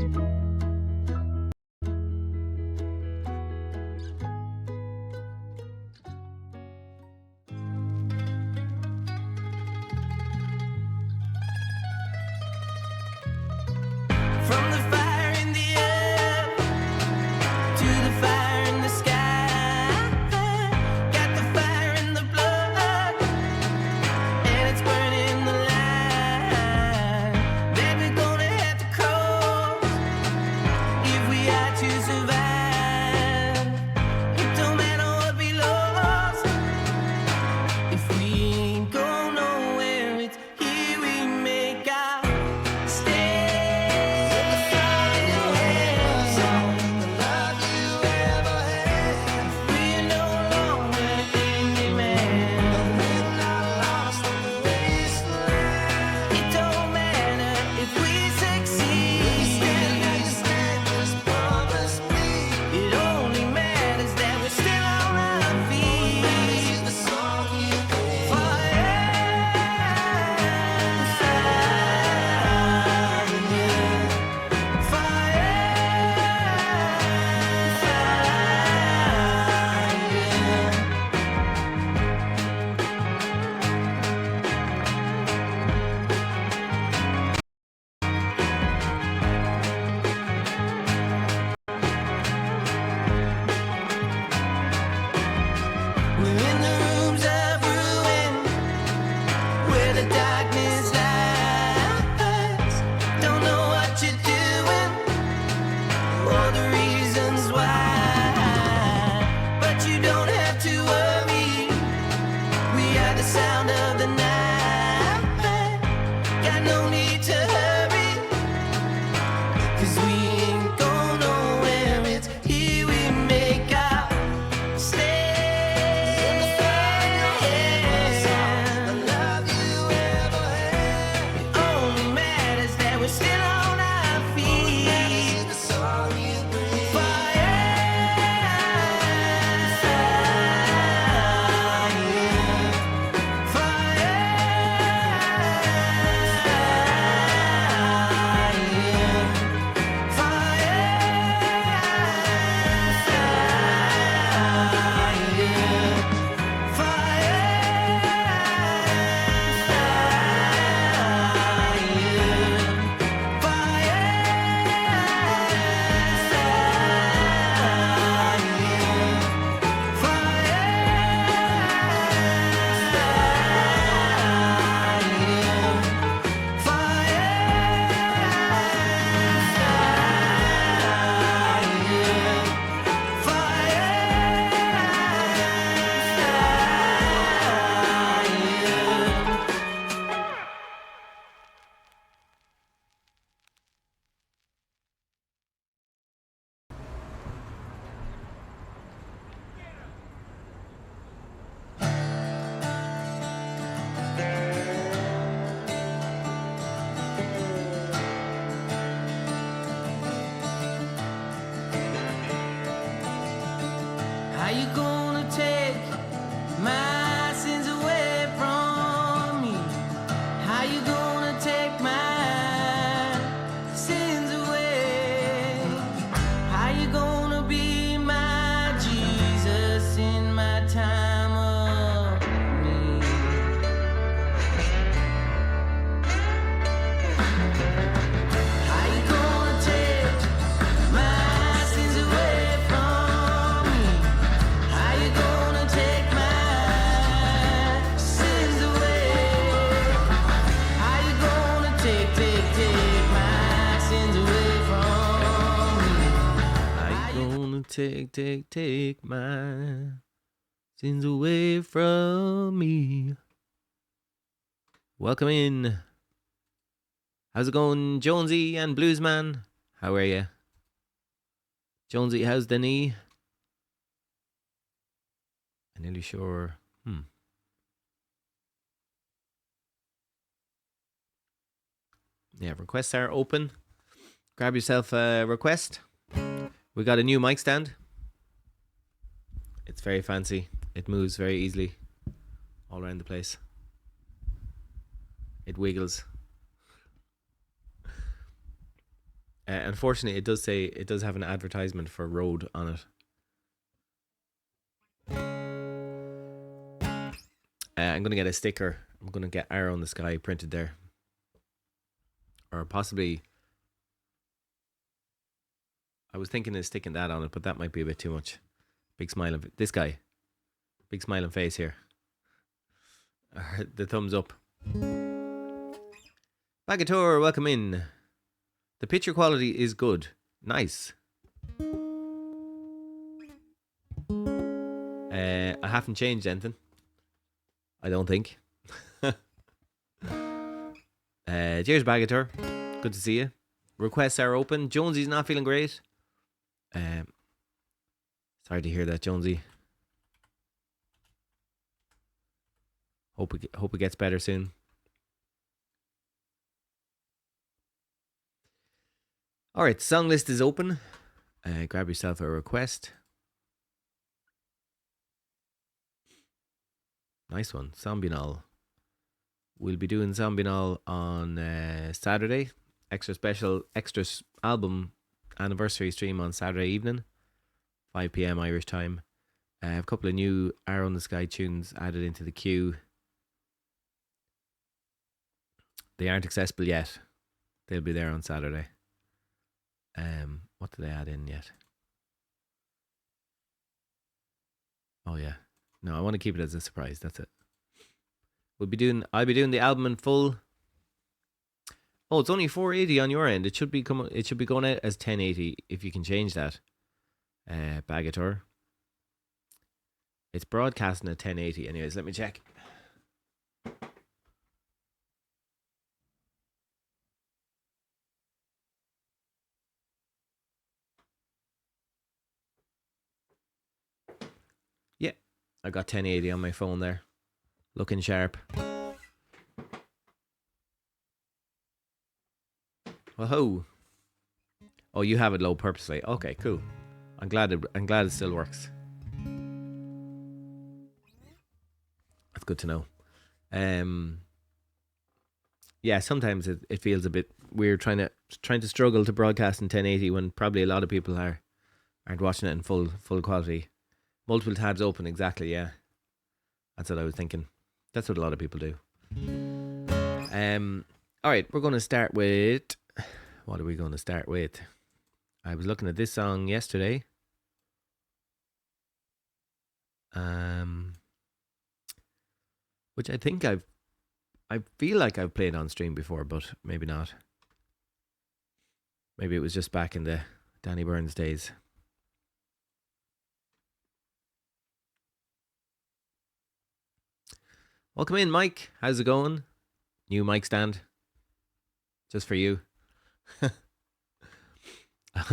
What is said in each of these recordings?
From the fire in the air to the fire in the sky, got the fire in the blood, and it's burning the light that we're gonna have to cross if we are to survive. It don't matter what we lost if we ain't go nowhere. It's here we make our stand. We're no longer handyman. It don't matter if we succeed. It only matters that we're still on our feet. Fire, we're in the rooms of ruin where the darkness lies. Don't know what you're doing or the reasons why, but you don't have to worry. We are the sound of the night. Got no need to hurry, 'cause we ain't going nowhere. It's here we make our stand. It only matters that we're still on our feet. Fire, how you gonna take my sins away from me? How you gonna take my sins away? How you gonna be my Jesus in my time of need? How you gonna take my sins away from me? How you gonna take my sins away? How you gonna take my sins away from me? How you gonna take my sins away from me? Welcome in. How's it going, Jonesy and Bluesman? How are you? Jonesy, how's the knee? I'm nearly sure. Yeah, requests are open. Grab yourself a request. We got a new mic stand. It's very fancy. It moves very easily all around the place. It wiggles. Unfortunately, it does have an advertisement for Road on it. I'm gonna get a sticker. I'm gonna get Arrow in the Sky printed there, or possibly. I was thinking of sticking that on it, but that might be a bit too much. Big smile of this guy. Big smiling face here. The thumbs up. Bagator, welcome in. The picture quality is good. Nice. I haven't changed anything. I don't think. Cheers, Bagator. Good to see you. Requests are open. Jonesy's not feeling great. Sorry to hear that, Jonesy. Hope it gets better soon. All right, song list is open. Grab yourself a request. Nice one, Sombunall. We'll be doing Sombunall on Saturday. Extra album anniversary stream on Saturday evening, 5 p.m. Irish time. I have a couple of new Arrow in the Sky tunes added into the queue. They aren't accessible yet. They'll be there on Saturday. What did they add in yet? Oh yeah. No, I want to keep it as a surprise. That's it. I'll be doing the album in full. Oh, it's only 480 on your end. It should be going out as 1080 if you can change that. Bagator. It's broadcasting at 1080 anyways. Let me check. Yeah, I got 1080 on my phone there. Looking sharp. Whoa. Oh, you have it low purposely. Okay, cool. I'm glad it still works. That's good to know. Yeah, sometimes it feels a bit weird trying to struggle to broadcast in 1080 when probably a lot of people aren't watching it in full quality. Multiple tabs open, exactly, yeah. That's what I was thinking. That's what a lot of people do. Alright, we're gonna start with, what are we gonna start with? I was looking at this song yesterday. Which I think I feel like I've played on stream before, but maybe not. Maybe it was just back in the Danny Burns days. Welcome in, Mike. How's it going? New mic stand. Just for you.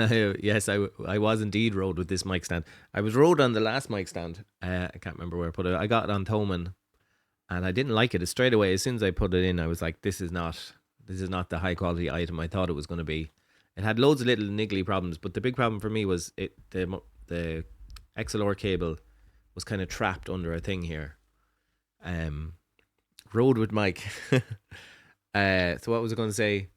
Yes, I was indeed rode with this mic stand. I was rode on the last mic stand. I can't remember where I put it. I got it on Thoman, and I didn't like it. Straight away, as soon as I put it in, I was like, "This is not the high quality item I thought it was going to be." It had loads of little niggly problems, but the big problem for me was the XLR cable was kind of trapped under a thing here. Rode with Mike. So what was I going to say?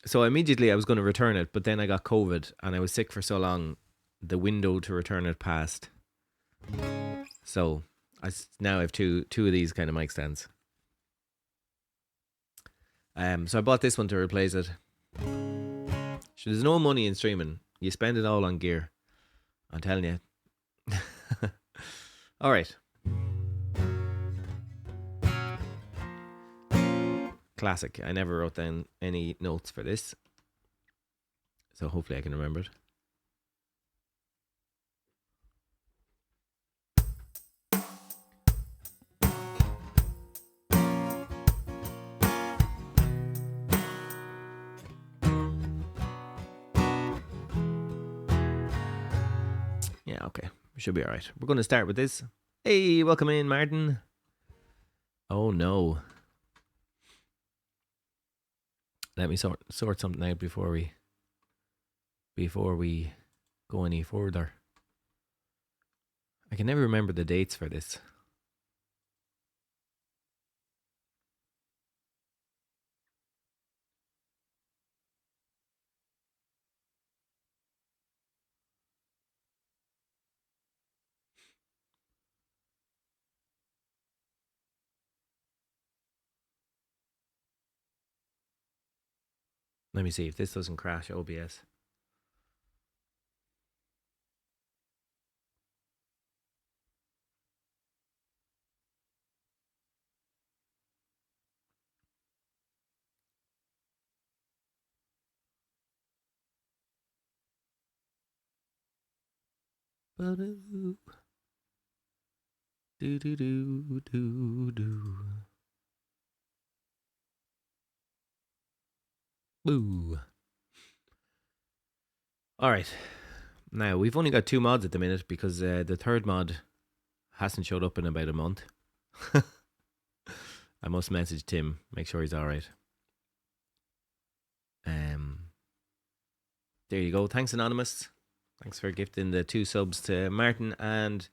So immediately I was going to return it, but then I got COVID and I was sick for so long, the window to return it passed. So I now have two of these kind of mic stands. So I bought this one to replace it. So there's no money in streaming. You spend it all on gear. I'm telling you. All right. Classic. I never wrote down any notes for this, so hopefully I can remember it. Yeah, okay. We should be all right. We're going to start with this. Hey, welcome in, Martin. Oh no. Let me sort something out before we go any further. I can never remember the dates for this. Let me see if this doesn't crash OBS. Do do do do do. Boo. All right. Now we've only got 2 mods at the minute because the third mod hasn't showed up in about a month. I must message Tim, make sure he's all right. There you go. Thanks, Anonymous. Thanks for gifting the 2 subs to Martin and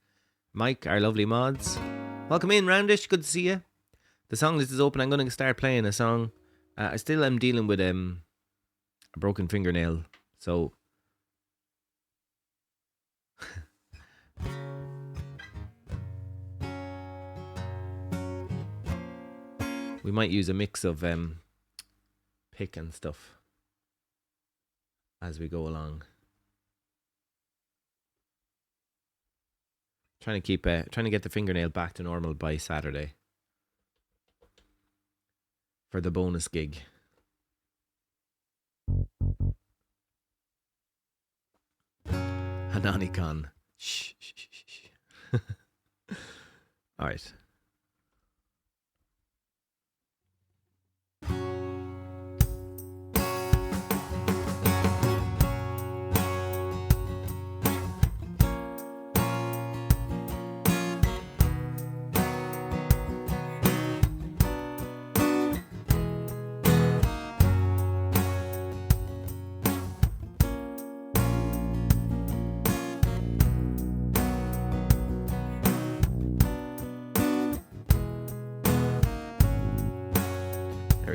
Mike, our lovely mods. Welcome in, Roundish. Good to see you. The song list is open. I'm going to start playing a song. I still am dealing with a broken fingernail, so we might use a mix of pick and stuff as we go along. Trying to get the fingernail back to normal by Saturday for the bonus gig. Hananikon. Shh. All right.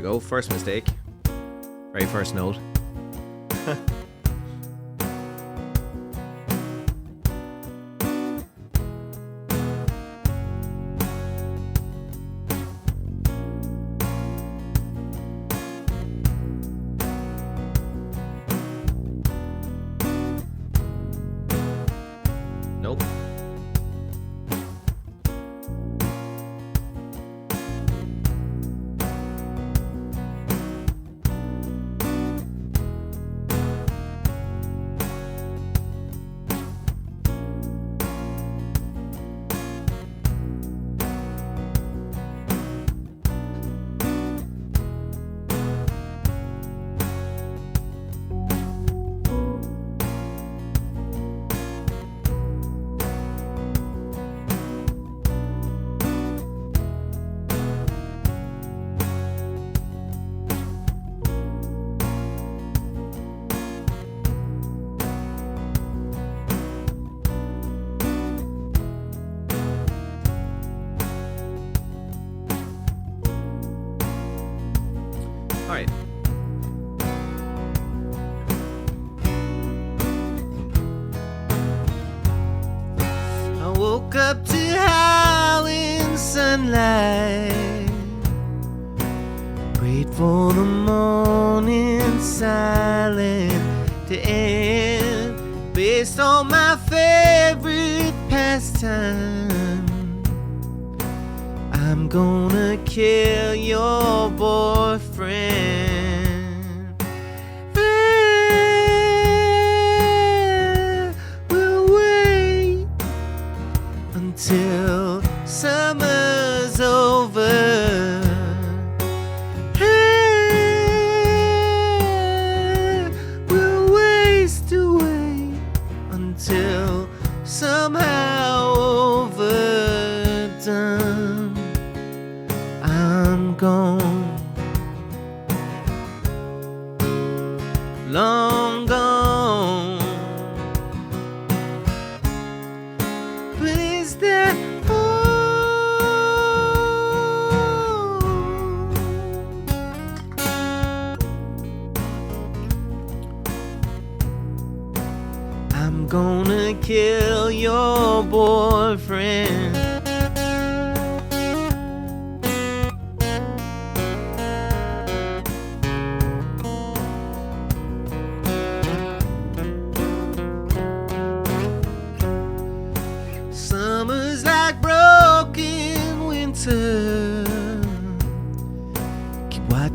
Go. First mistake. Very first note. Nope. Woke up to howling sunlight, prayed for the morning silent to end, based on my favorite pastime. I'm gonna kill your boyfriend. Till summer's over, hey, we'll waste away until somehow overdone. I'm gone, long gone. Gonna kill your boyfriend.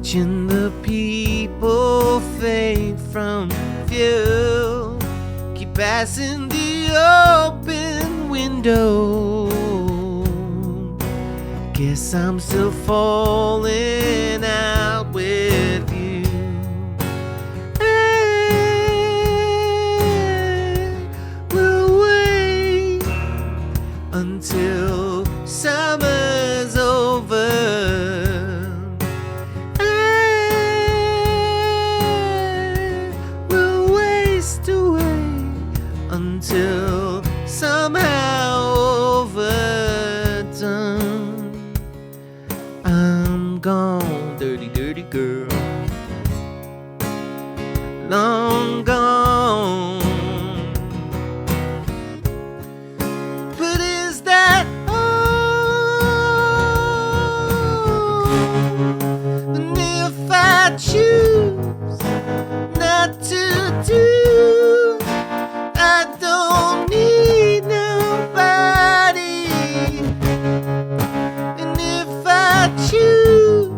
watching the people fade from view, keep passing the open window. Guess I'm still falling out with you. Hey, we'll wait until summer's over. Hey, we'll waste away until somehow overdone. I'm gone, dirty, dirty girl, long gone. But is that all? And if I choose not to do, I don't need nobody. And if I choose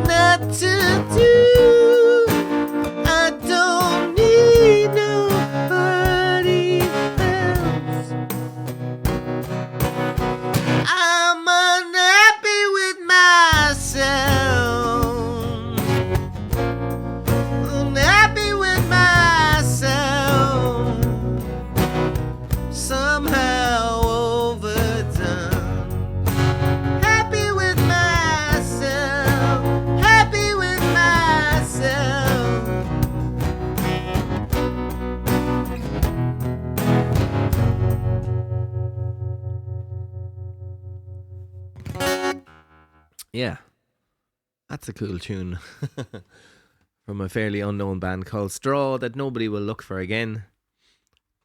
not to do, I don't need nobody else. I'm unhappy with myself. Unhappy with myself. Somehow overdone. Happy with myself. Happy with myself. Yeah, that's a cool tune from a fairly unknown band called Straw that nobody will look for again.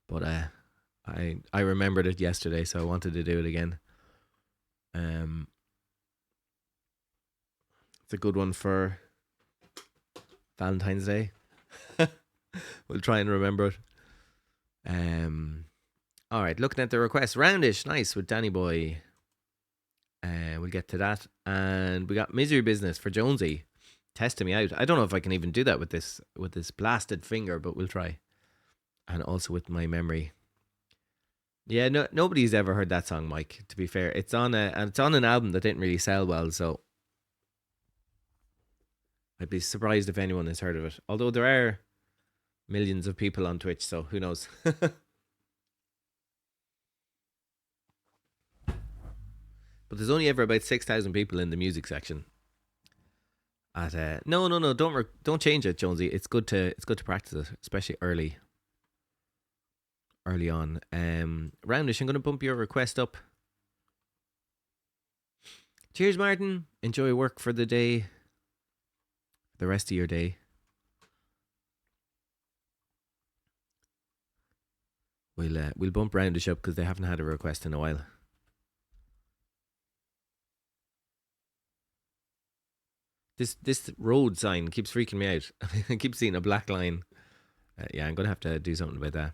But I remembered it yesterday, so I wanted to do it again. It's a good one for Valentine's Day. We'll try and remember it. All right, looking at the requests, Roundish, nice with Danny Boy. We'll get to that, and we got Misery Business for Jonesy, testing me out. I don't know if I can even do that with this blasted finger, but we'll try. And also with my memory. Yeah, no, nobody's ever heard that song, Mike. To be fair, it's on an album that didn't really sell well, so I'd be surprised if anyone has heard of it. Although there are millions of people on Twitch, so who knows? But there's only ever about 6,000 people in the music section. No, don't change it, Jonesy. It's good to practice it, especially early on. Roundish, I'm going to bump your request up. Cheers, Martin. Enjoy work for the day, the rest of your day. We'll bump Roundish up because they haven't had a request in a while. This road sign keeps freaking me out. I keep seeing a black line. Yeah, I'm going to have to do something about that.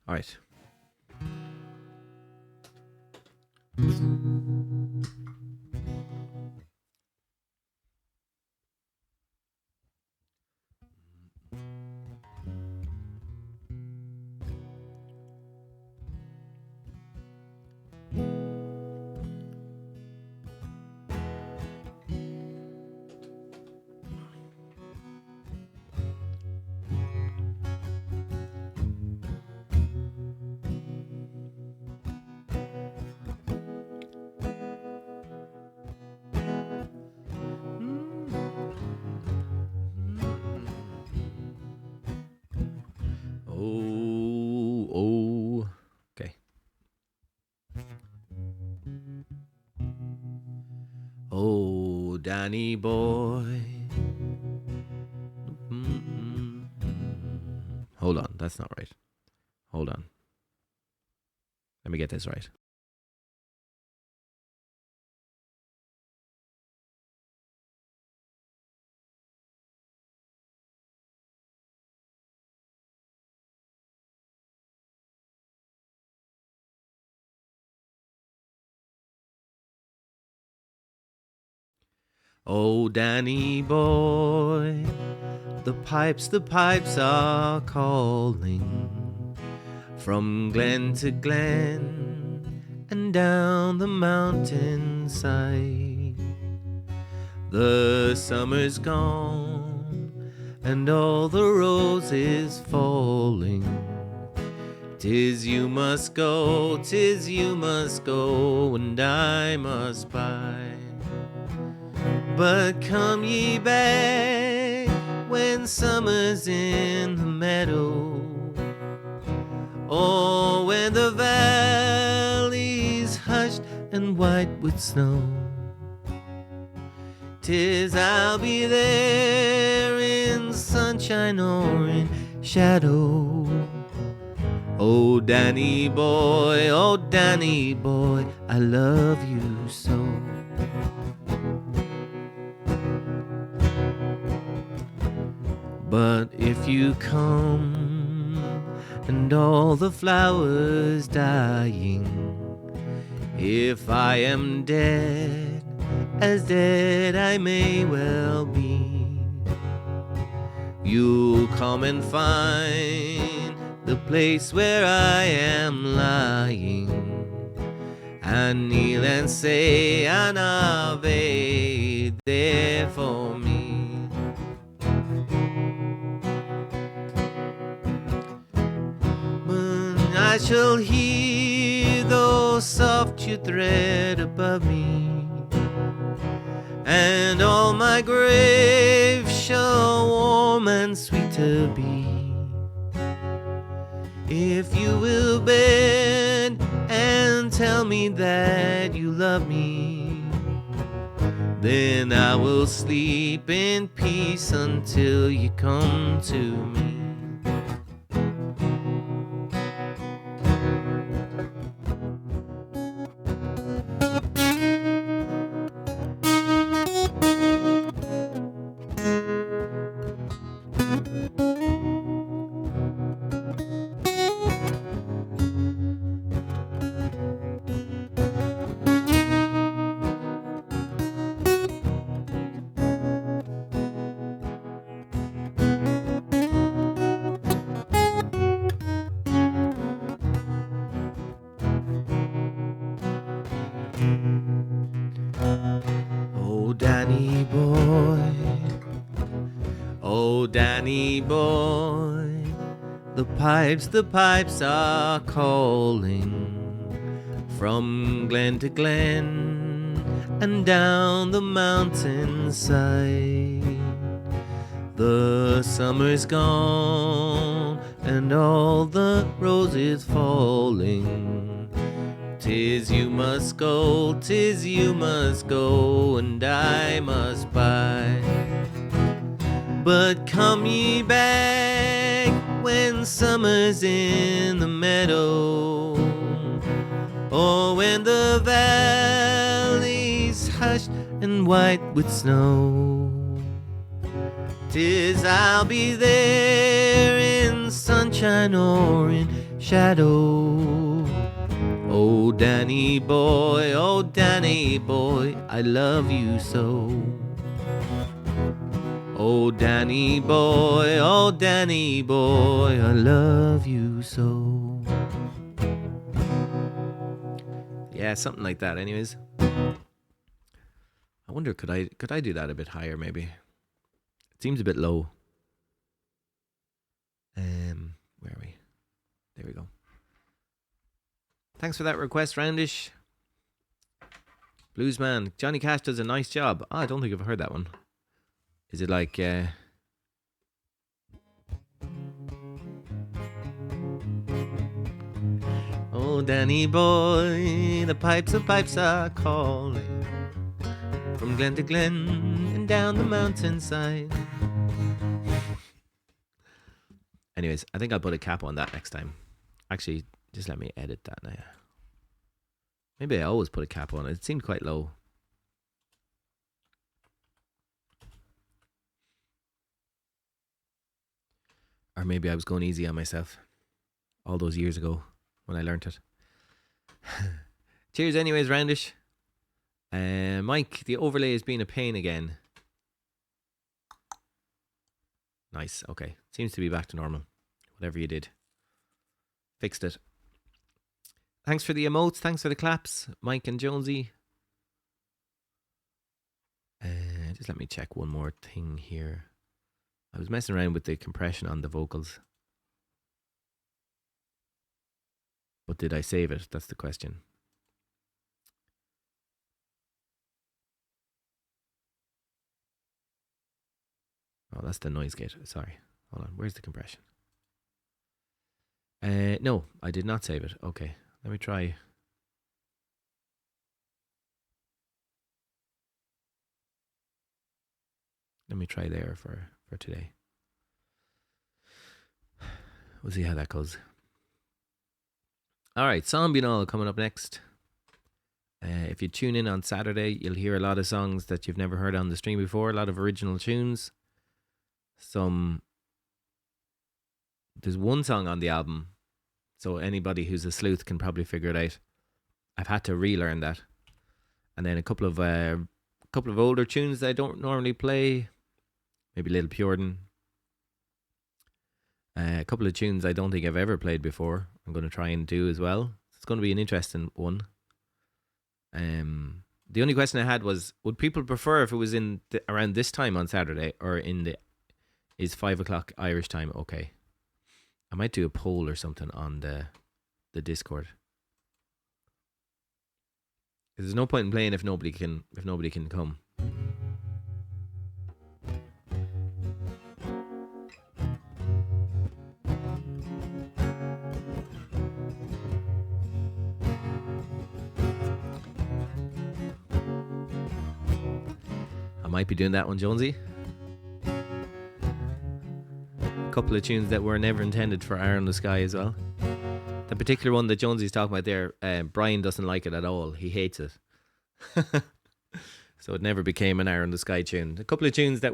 All right. Oh. Okay. Oh, Danny boy. Hold on, that's not right. Hold on. Let me get this right. Oh, Danny boy, the pipes are calling from glen to glen and down the mountainside. The summer's gone and all the roses falling. 'Tis you must go, and I must bide. But come ye back when summer's in the meadow, or when the valley's hushed and white with snow. 'Tis I'll be there in sunshine or in shadow. Oh, Danny boy, I love you so. But if you come and all the flowers dying, if I am dead, as dead I may well be, you'll come and find the place where I am lying, and kneel and say an Ave there for me. I shall hear those soft you thread above me, and all my grave shall warm and sweeter be. If you will bend and tell me that you love me, then I will sleep in peace until you come to me. Danny boy, the pipes are calling from glen to glen and down the mountainside. The summer's gone and all the roses falling. 'Tis you must go, and I must bide. But come ye back when summer's in the meadow, or when the valley's hushed and white with snow. 'Tis I'll be there in sunshine or in shadow. Oh, Danny boy, I love you so. Oh, Danny boy, I love you so. Yeah, something like that. Anyways, I wonder could I do that a bit higher? Maybe it seems a bit low. Where are we? There we go. Thanks for that request, Randish. Bluesman, Johnny Cash does a nice job. Oh, I don't think I've heard that one. Is it like oh, Danny boy, the pipes are calling from glen to glen and down the mountainside. Anyways, I think I'll put a cap on that next time. Actually, just let me edit that now. Maybe I always put a cap on it. It seemed quite low. Or maybe I was going easy on myself all those years ago when I learnt it. Cheers anyways, Randish. Mike, the overlay has been a pain again. Nice. Okay. Seems to be back to normal. Whatever you did. Fixed it. Thanks for the emotes. Thanks for the claps, Mike and Jonesy. Just let me check one more thing here. I was messing around with the compression on the vocals. But did I save it? That's the question. Oh, that's the noise gate. Sorry. Hold on. Where's the compression? No, I did not save it. Okay. Let me try. Let me try there for today. We'll see how that goes. All right, Sombunall coming up next. If you tune in on Saturday, you'll hear a lot of songs that you've never heard on the stream before. A lot of original tunes. There's one song on the album, so anybody who's a sleuth can probably figure it out. I've had to relearn that, and then a couple of older tunes that I don't normally play. Maybe Little Puritan. A couple of tunes I don't think I've ever played before. I'm going to try and do as well. It's going to be an interesting one. The only question I had was, would people prefer if it was in around this time on Saturday, or is 5 o'clock Irish time okay? I might do a poll or something on the Discord. There's no point in playing if nobody can come. I might be doing that one, Jonesy. A couple of tunes that were never intended for Eye in the Sky as well. The particular one that Jonesy's talking about there, Brian doesn't like it at all. He hates it. So it never became an Eye in the Sky tune. A couple of tunes that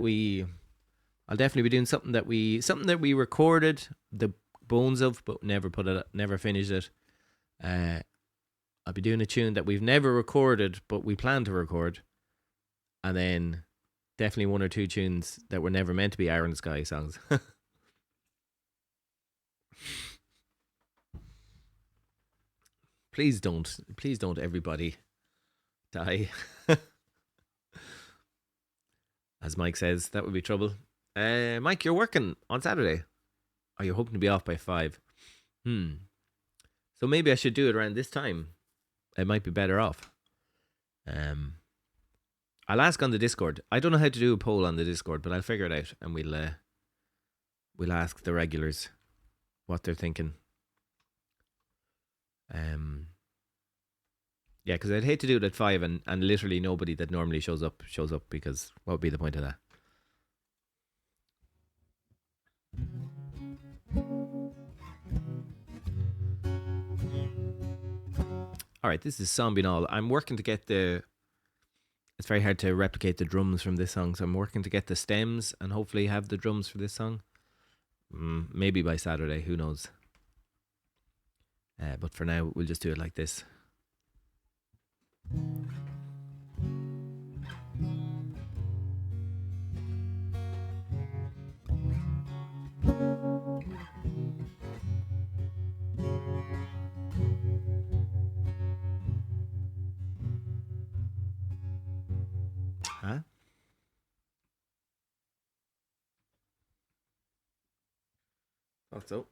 I'll definitely be doing something that we recorded the bones of, but never finished it. I'll be doing a tune that we've never recorded, but we plan to record. And then definitely one or two tunes that were never meant to be Eye in the Sky songs. Please don't everybody die. As Mike says, that would be trouble. Mike, you're working on Saturday. Are you hoping to be off by 5? So maybe I should do it around this time. I might be better off. I'll ask on the Discord. I don't know how to do a poll on the Discord, but I'll figure it out, and we'll ask the regulars what they're thinking. Yeah, because I'd hate to do it at 5 and literally nobody that normally shows up, because what would be the point of that? All right, this is Sombunall. I'm working to get it's very hard to replicate the drums from this song, so I'm working to get the stems and hopefully have the drums for this song. Maybe by Saturday, who knows? But for now, we'll just do it like this. Huh? Thought so.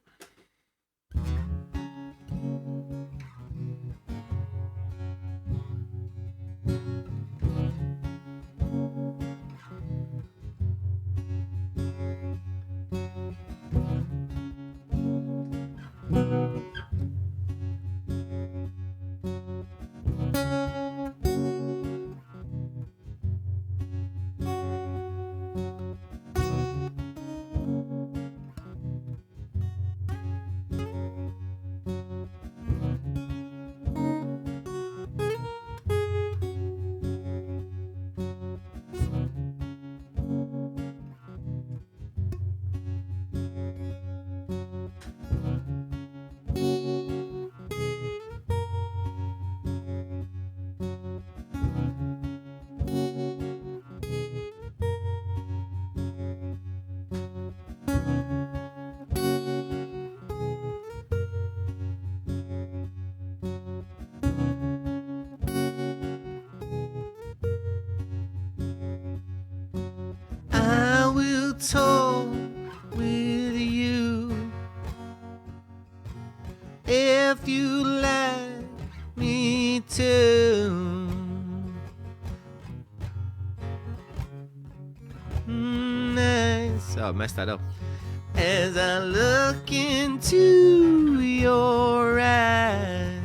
talk with you. If you let me to. Nice. Oh, I messed that up. As I look into your eyes,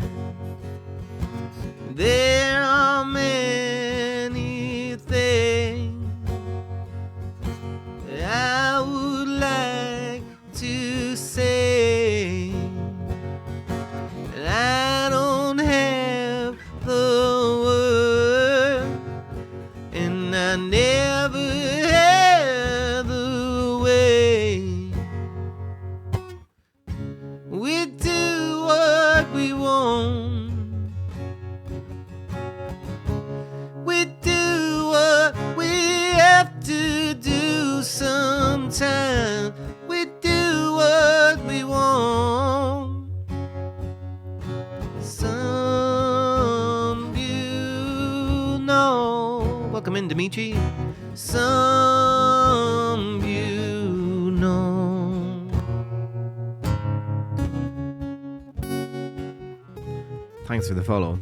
there are many things I would like to say, and I don't have the words, and I never had the way. We do what we want. We do what we have to do sometimes. We do what we want. Some you know. Welcome in, Dimitri. Some you know. Thanks for the follow.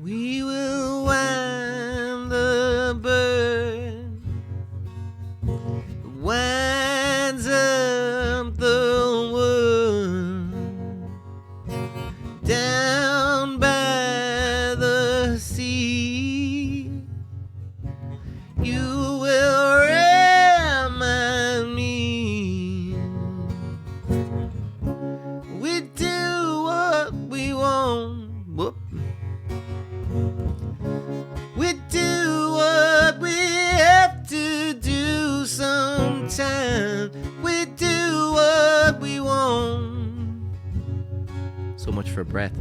We will wind the bird, winds up the wood, down by the sea. You will remind me. We do what we want. Whoop. We do what we have to do sometimes. We do what we want. So much for breath.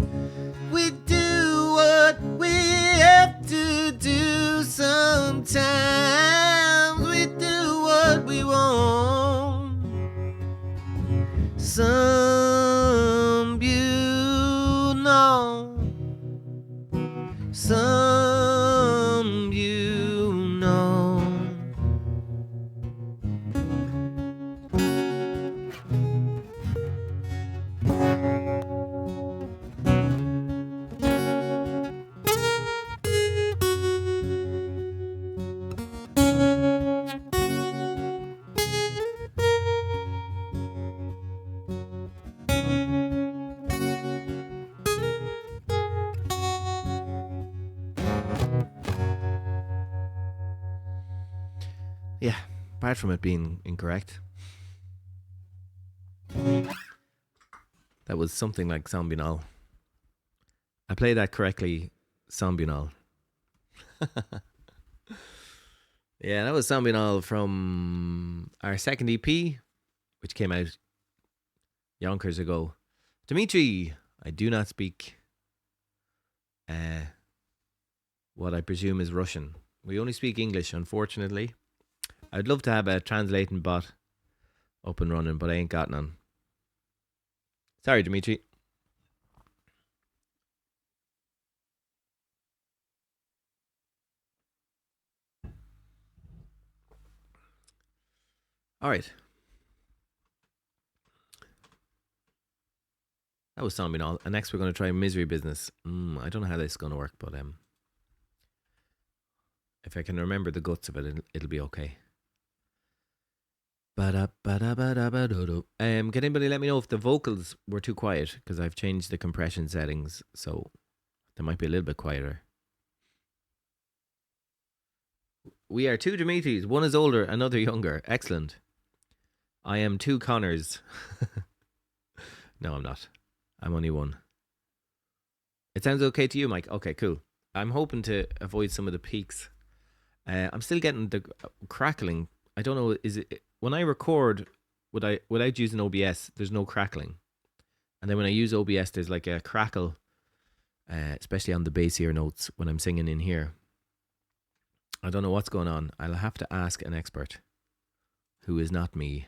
We do what we have to do sometimes. We do what we want. Some you know. Some you know. Yeah, apart from it being incorrect, that was something like Sombunall. I played that correctly, Sombunall. Yeah, that was Sombunall from our second EP, which came out yonkers ago. Dimitri, I do not speak what I presume is Russian. We only speak English, unfortunately. I'd love to have a translating bot up and running, but I ain't got none. Sorry, Dimitri. All right. That was Sombunall. And next we're going to try Misery Business. I don't know how this is going to work, but if I can remember the guts of it, it'll be okay. Can anybody let me know if the vocals were too quiet? Because I've changed the compression settings, so they might be a little bit quieter. We are two Dimitris. One is older, another younger. Excellent. I am two Connors. No, I'm not. I'm only one. It sounds okay to you, Mike? Okay, cool. I'm hoping to avoid some of the peaks. I'm still getting the crackling. I don't know, is it... When I record without using OBS, there's no crackling. And then when I use OBS, there's like a crackle especially on the bassier notes when I'm singing in here. I don't know what's going on. I'll have to ask an expert who is not me.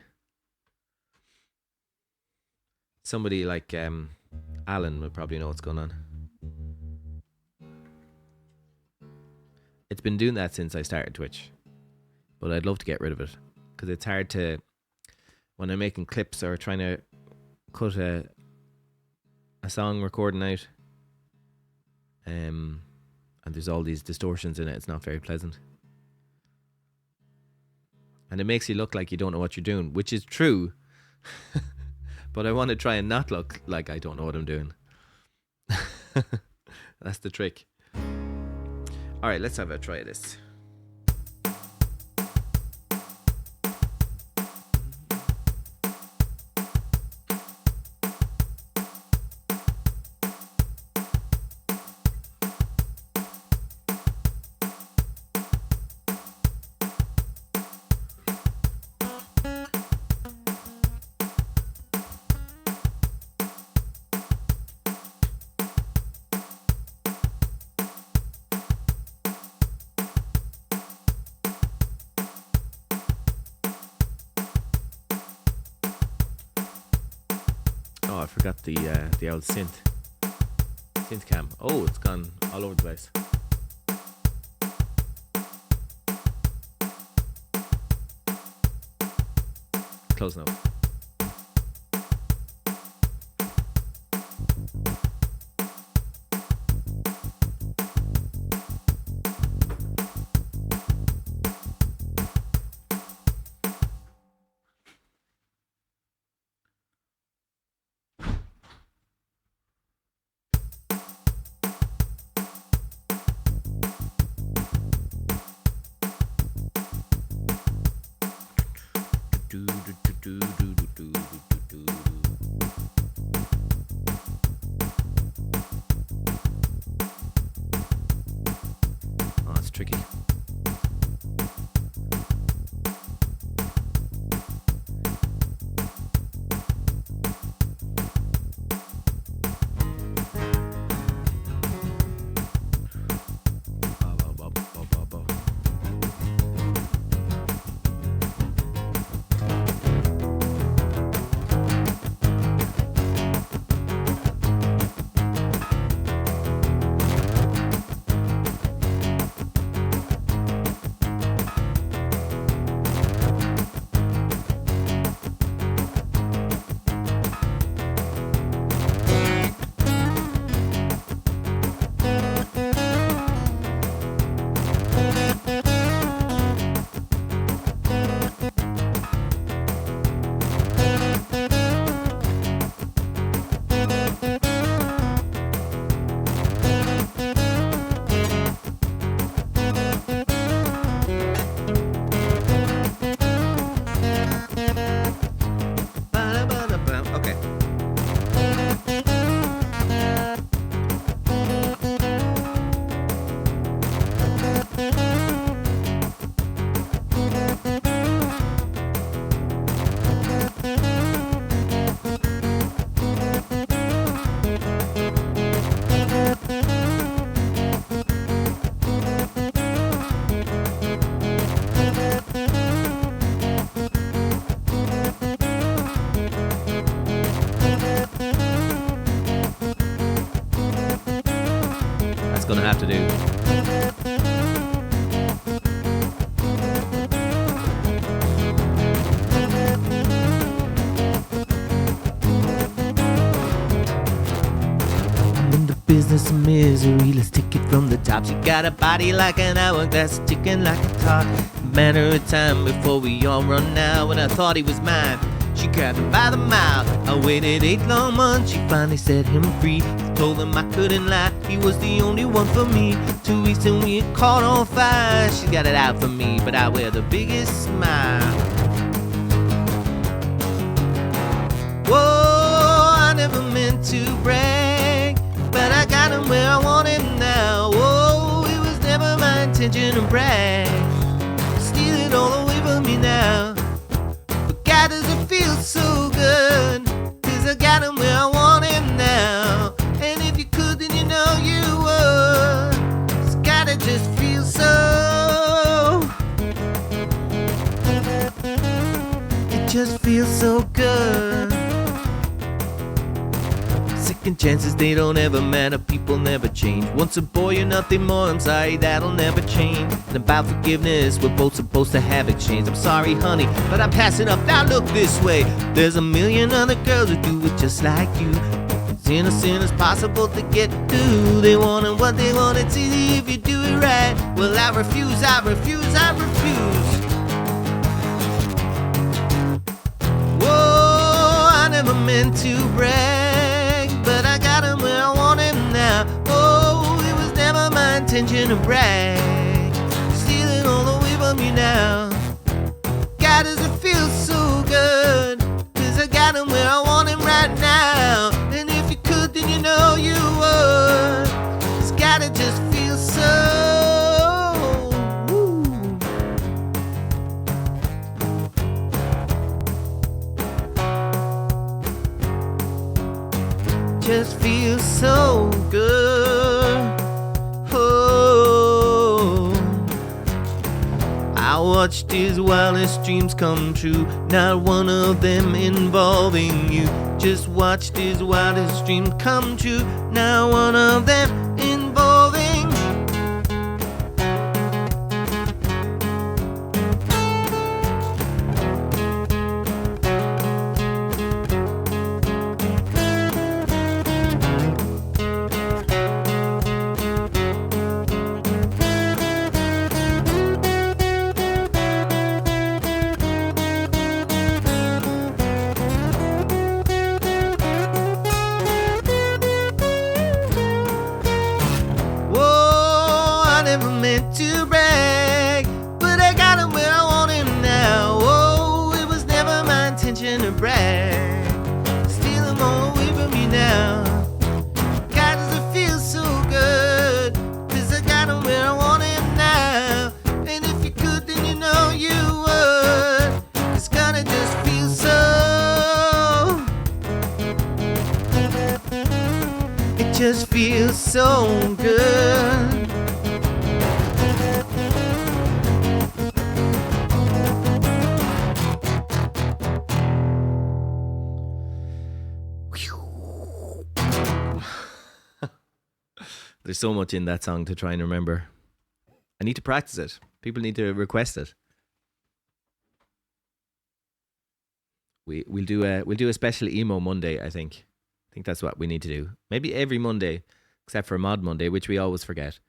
Somebody like Alan will probably know what's going on. It's been doing that since I started Twitch, but I'd love to get rid of it because it's hard to, when I'm making clips or trying to cut a song recording out, and there's all these distortions in it. It's not very pleasant, and it makes you look like you don't know what you're doing, which is true. But I want to try and not look like I don't know what I'm doing. That's the trick. All right, let's have a try of this. I forgot the old synth cam. Oh, it's gone all over the place. Close now. Oh, it's tricky. Gonna have to do. I'm in the business of misery, let's take it from the top. She got a body like an hourglass, ticking like a clock. Matter of time before we all run out. When I thought he was mine, she grabbed him by the mouth. I waited 8 long months, she finally set him free. Told him I couldn't lie, he was the only one for me. 2 weeks and we had caught on fire. She got it out for me, but I wear the biggest smile. Whoa, I never meant to brag, but I got him where I want him now. Whoa, it was never my intention to brag. Steal it all away from me now. But God, does it feel so good, 'cause I got him where I want him now. And if you could, then you know you second chances, they don't ever matter, people never change. Once a boy, you're nothing more, I'm sorry, that'll never change. And about forgiveness, we're both supposed to have exchange. I'm sorry, honey, but I'm passing up, now look this way. There's a million other girls who do it just like you. As innocent as possible to get to. They wanted what they want, it's easy if you do it right. Well, I refuse, I refuse, I refuse. Whoa, I never meant to brag, but I got him where I want him now. Oh, it was never my intention to brag, stealing all the way from you now. God, does it feel so good, 'cause I got him where I want him right now. And if you could, then you know you would. It's gotta just feel so woo. Just feels so good. Oh, I watched his wildest dreams come true, not one of them involving you. Just watched his wildest dreams come true, not one of them involving. To brag, but I got him where I want him now. Oh, it was never my intention to brag, steal him all away from me now. God, does it feel so good, 'cause I got him where I want him now. And if you could, then you know you would. It's gonna just feel so. It just feels so good. There's so much in that song to try and remember. I need to practice it. People need to request it. We'll do a special emo Monday, I think. I think that's what we need to do. Maybe every Monday, except for Mod Monday, which we always forget,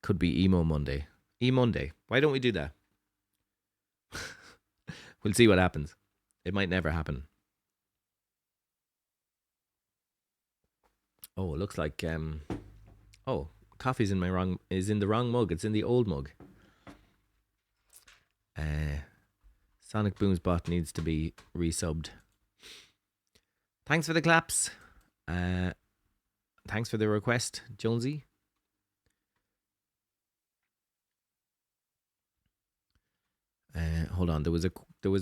could be emo Monday. E-Monday. Why don't we do that? We'll see what happens. It might never happen. Oh, it looks like oh, coffee's in the wrong mug. It's in the old mug. Sonic Boom's bot needs to be resubbed. Thanks for the claps. Thanks for the request, Jonesy. Hold on. There was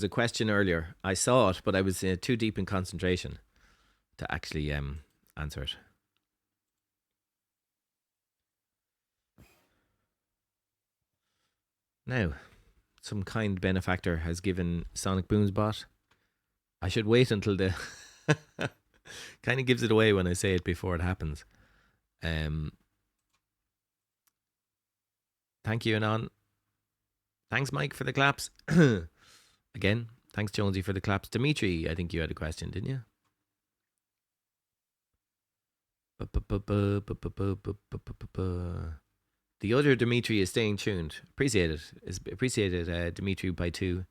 a question earlier. I saw it, but I was too deep in concentration to actually answer it. Now, some kind benefactor has given Sonic Boom's bot. I should wait until the kind of gives it away when I say it before it happens. Thank you, Anon. Thanks, Mike, for the claps. Again, thanks, Jonesy, for the claps. Dimitri, I think you had a question, didn't you? The other Dimitri is staying tuned. Appreciate it. Appreciate it, Dimitri by 2.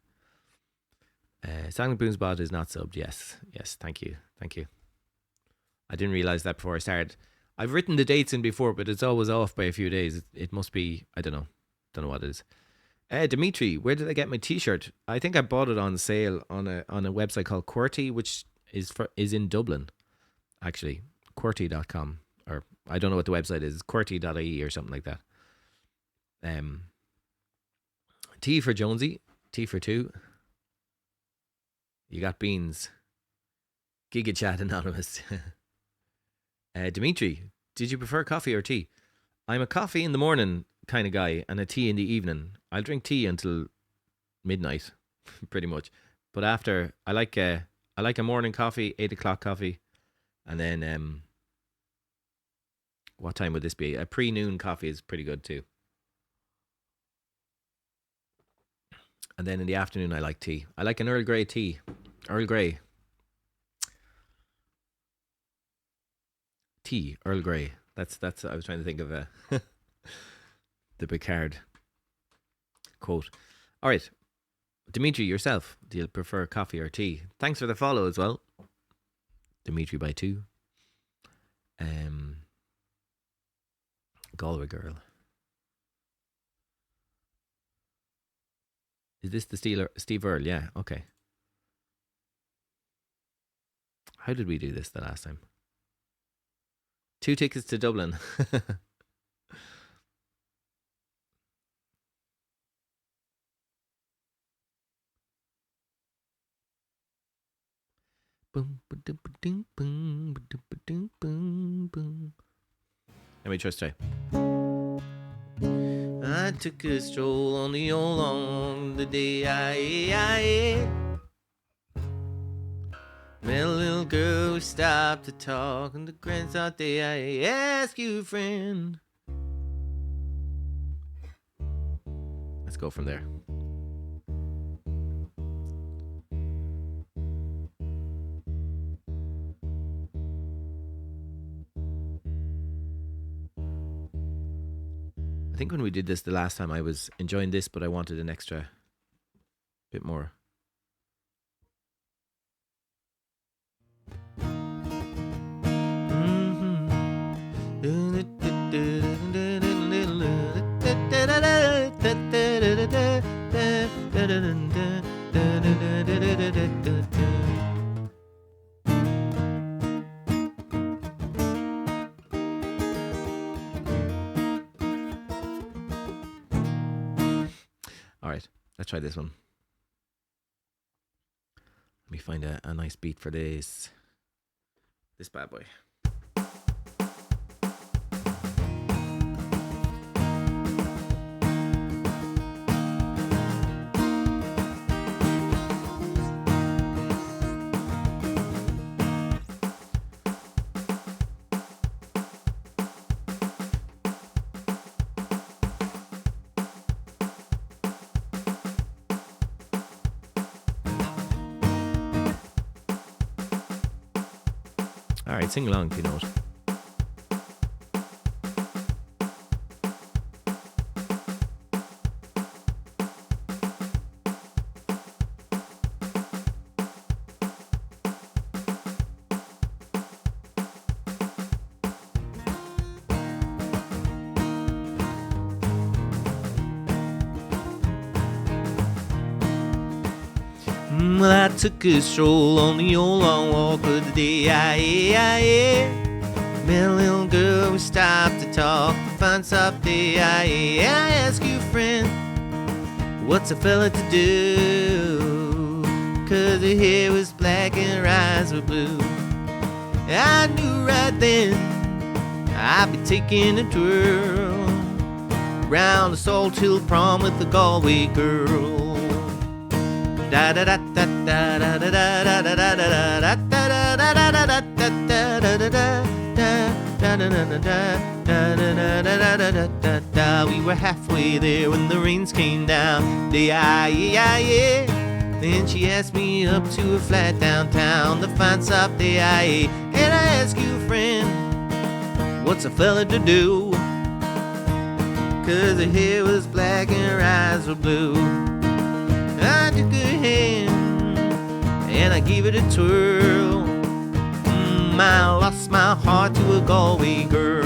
Sonic Boom's bot is not subbed. Yes, thank you. I didn't realize that before I started. I've written the dates in before, but it's always off by a few days. It must be, I don't know what it is. Dimitri, where did I get my t-shirt? I think I bought it on sale on a website called QWERTY, which is in Dublin, actually. QWERTY.com, or I don't know what the website is. QWERTY.ie or something like that. T for Jonesy, T for 2. You got beans. GigaChat Anonymous. Dimitri, did you prefer coffee or tea? I'm a coffee in the morning kind of guy and a tea in the evening. I'll drink tea until midnight, pretty much. But after, I like a morning coffee, 8 o'clock coffee, and then What time would this be? A pre-noon coffee is pretty good too. And then in the afternoon, I like tea. I like an Earl Grey tea. Earl Grey. Tea, Earl Grey. That's. I was trying to think of the Picard quote. All right. Dimitri, yourself, do you prefer coffee or tea? Thanks for the follow as well. Dimitri by 2. Galway girl. Is this the Steve Earle? Yeah, okay. How did we do this the last time? 2 tickets to Dublin. Let me just try. I took a stroll on the old lawn the day I met a little girl who stopped to talk, and the grand thought day I ask you, friend. Let's go from there. I think when we did this the last time, I was enjoying this, but I wanted an extra bit more. All right, let's try this one. Let me find a nice beat for this bad boy. Alright, sing along if you know it. Well, I took a stroll on the old long walk of the day I met a little girl, we stopped to talk, to find something I ask you, friend, what's a fella to do? 'Cause her hair was black and her eyes were blue. I knew right then I'd be taking a twirl round the Salt Hill prom with the Galway girl. Da da da da da da da da da da da da. We were halfway there when the rains came down. Yeah. Then she asked me up to a flat downtown to find something and I ask you, friend, what's a fella to do? 'Cause her hair was black and her eyes were blue. I took her hand and I gave it a twirl. I lost my heart to a Galway girl.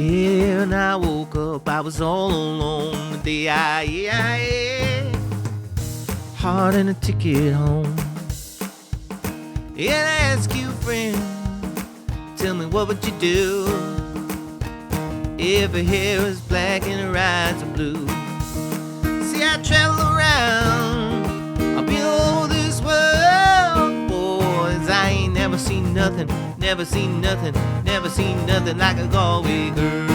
Yeah, when I woke up, I was all alone. The day I heart and a ticket home. And I ask you, friend, tell me what would you do if her hair was black and her eyes are blue? See, I travel around, I'll be all over this world, boys. I ain't never seen nothing, never seen nothing, never seen nothing like a Galway girl.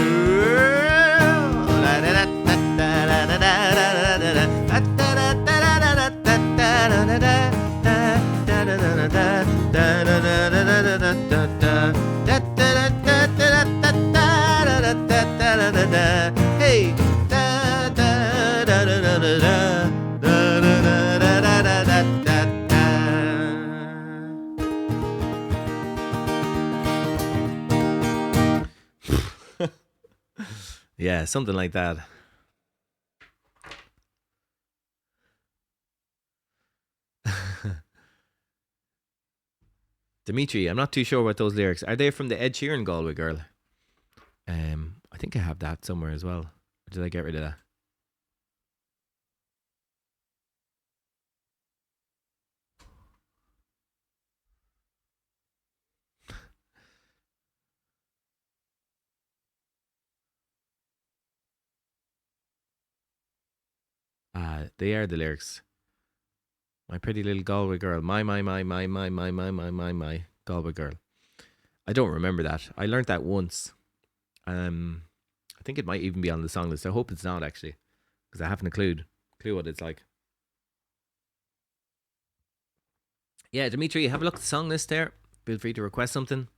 Hey. Yeah, something like that. Dimitri, I'm not too sure what those lyrics are. They from the Ed Sheeran Galway Girl? I think I have that somewhere as well. Or did I get rid of that? They are the lyrics. My pretty little Galway girl. My Galway girl. I don't remember that. I learnt that once. I think it might even be on the song list. I hope it's not, actually, because I haven't a clue what it's like. Yeah, Dimitri, have a look at the song list there. Feel free to request something.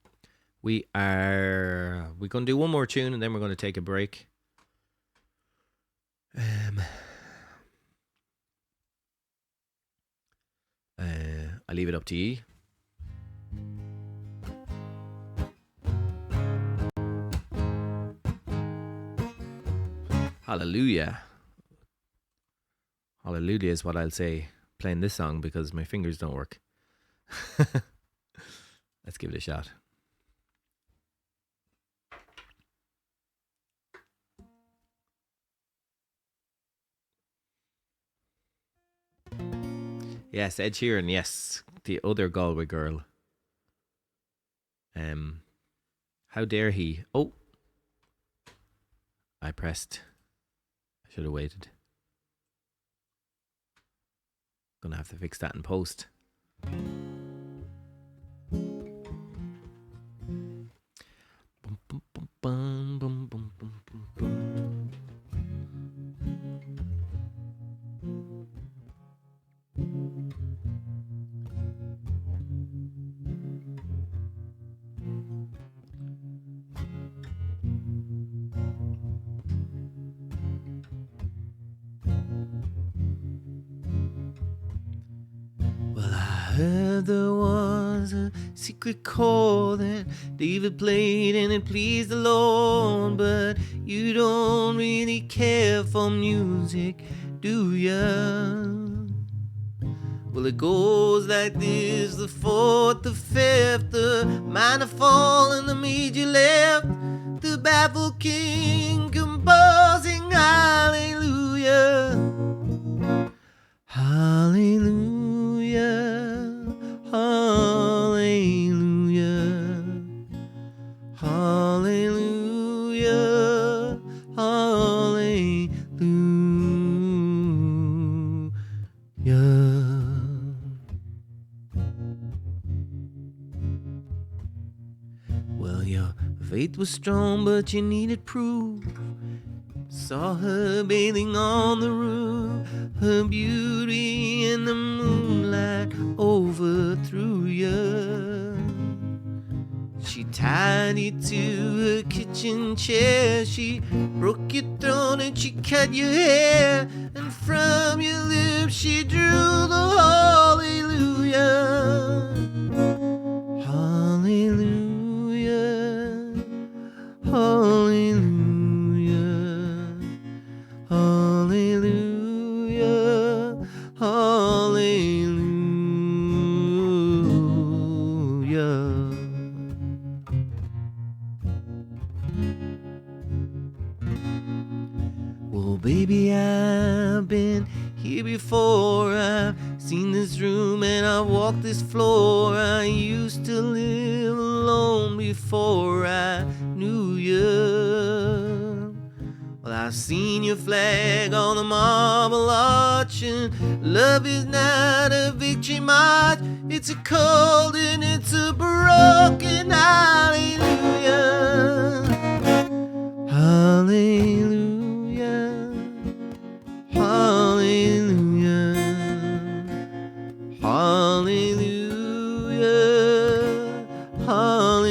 We're going to do one more tune and then we're going to take a break. I leave it up to you. Hallelujah. Hallelujah is what I'll say playing this song because my fingers don't work. Let's give it a shot. Yes, Ed Sheeran, yes. The other Galway girl. How dare he? Oh. I pressed. I should have waited. Gonna have to fix that in post. Bum, bum, bum, bum, bum, bum, bum, bum. Well, I heard there was a secret chord that David played and it pleased the Lord, but you don't really care for music, do ya? Well, it goes like this: the fourth, the fifth, the minor fall, and the major left. The baffled king composing hallelujah, hallelujah, hallelujah, hallelujah, hallelujah. Well, your faith was strong, but you needed proof. Saw her bathing on the roof, her beauty in the moonlight overthrew you. She tied you to her kitchen chair, she broke your throat and she cut your hair, and from your lips she drew the hallelujah, hallelujah, hallelujah, hallelujah, hallelujah. Well, baby, I've been here before. I've seen this room and I've walked this floor. I used to live alone before I knew you. Well, I've seen your flag on the marble arch, and love is not a victory march. It's a cold and it's a broken hallelujah. Hallelujah. Hallelujah. Hallelujah. Hallelujah.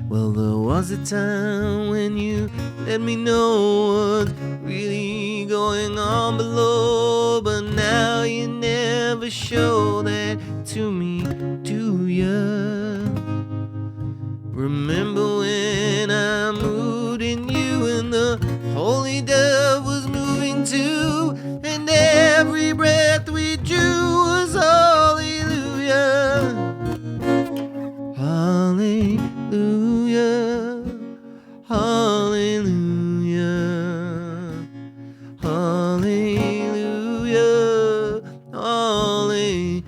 Well, there was a time when you let me know what's really going on below, but now you never show that to me, do ya? Remember when I moved in you and the holy dove was moving too, and every breath we drew was hallelujah. Hallelujah. Hallelujah. Hallelujah. Hallelujah.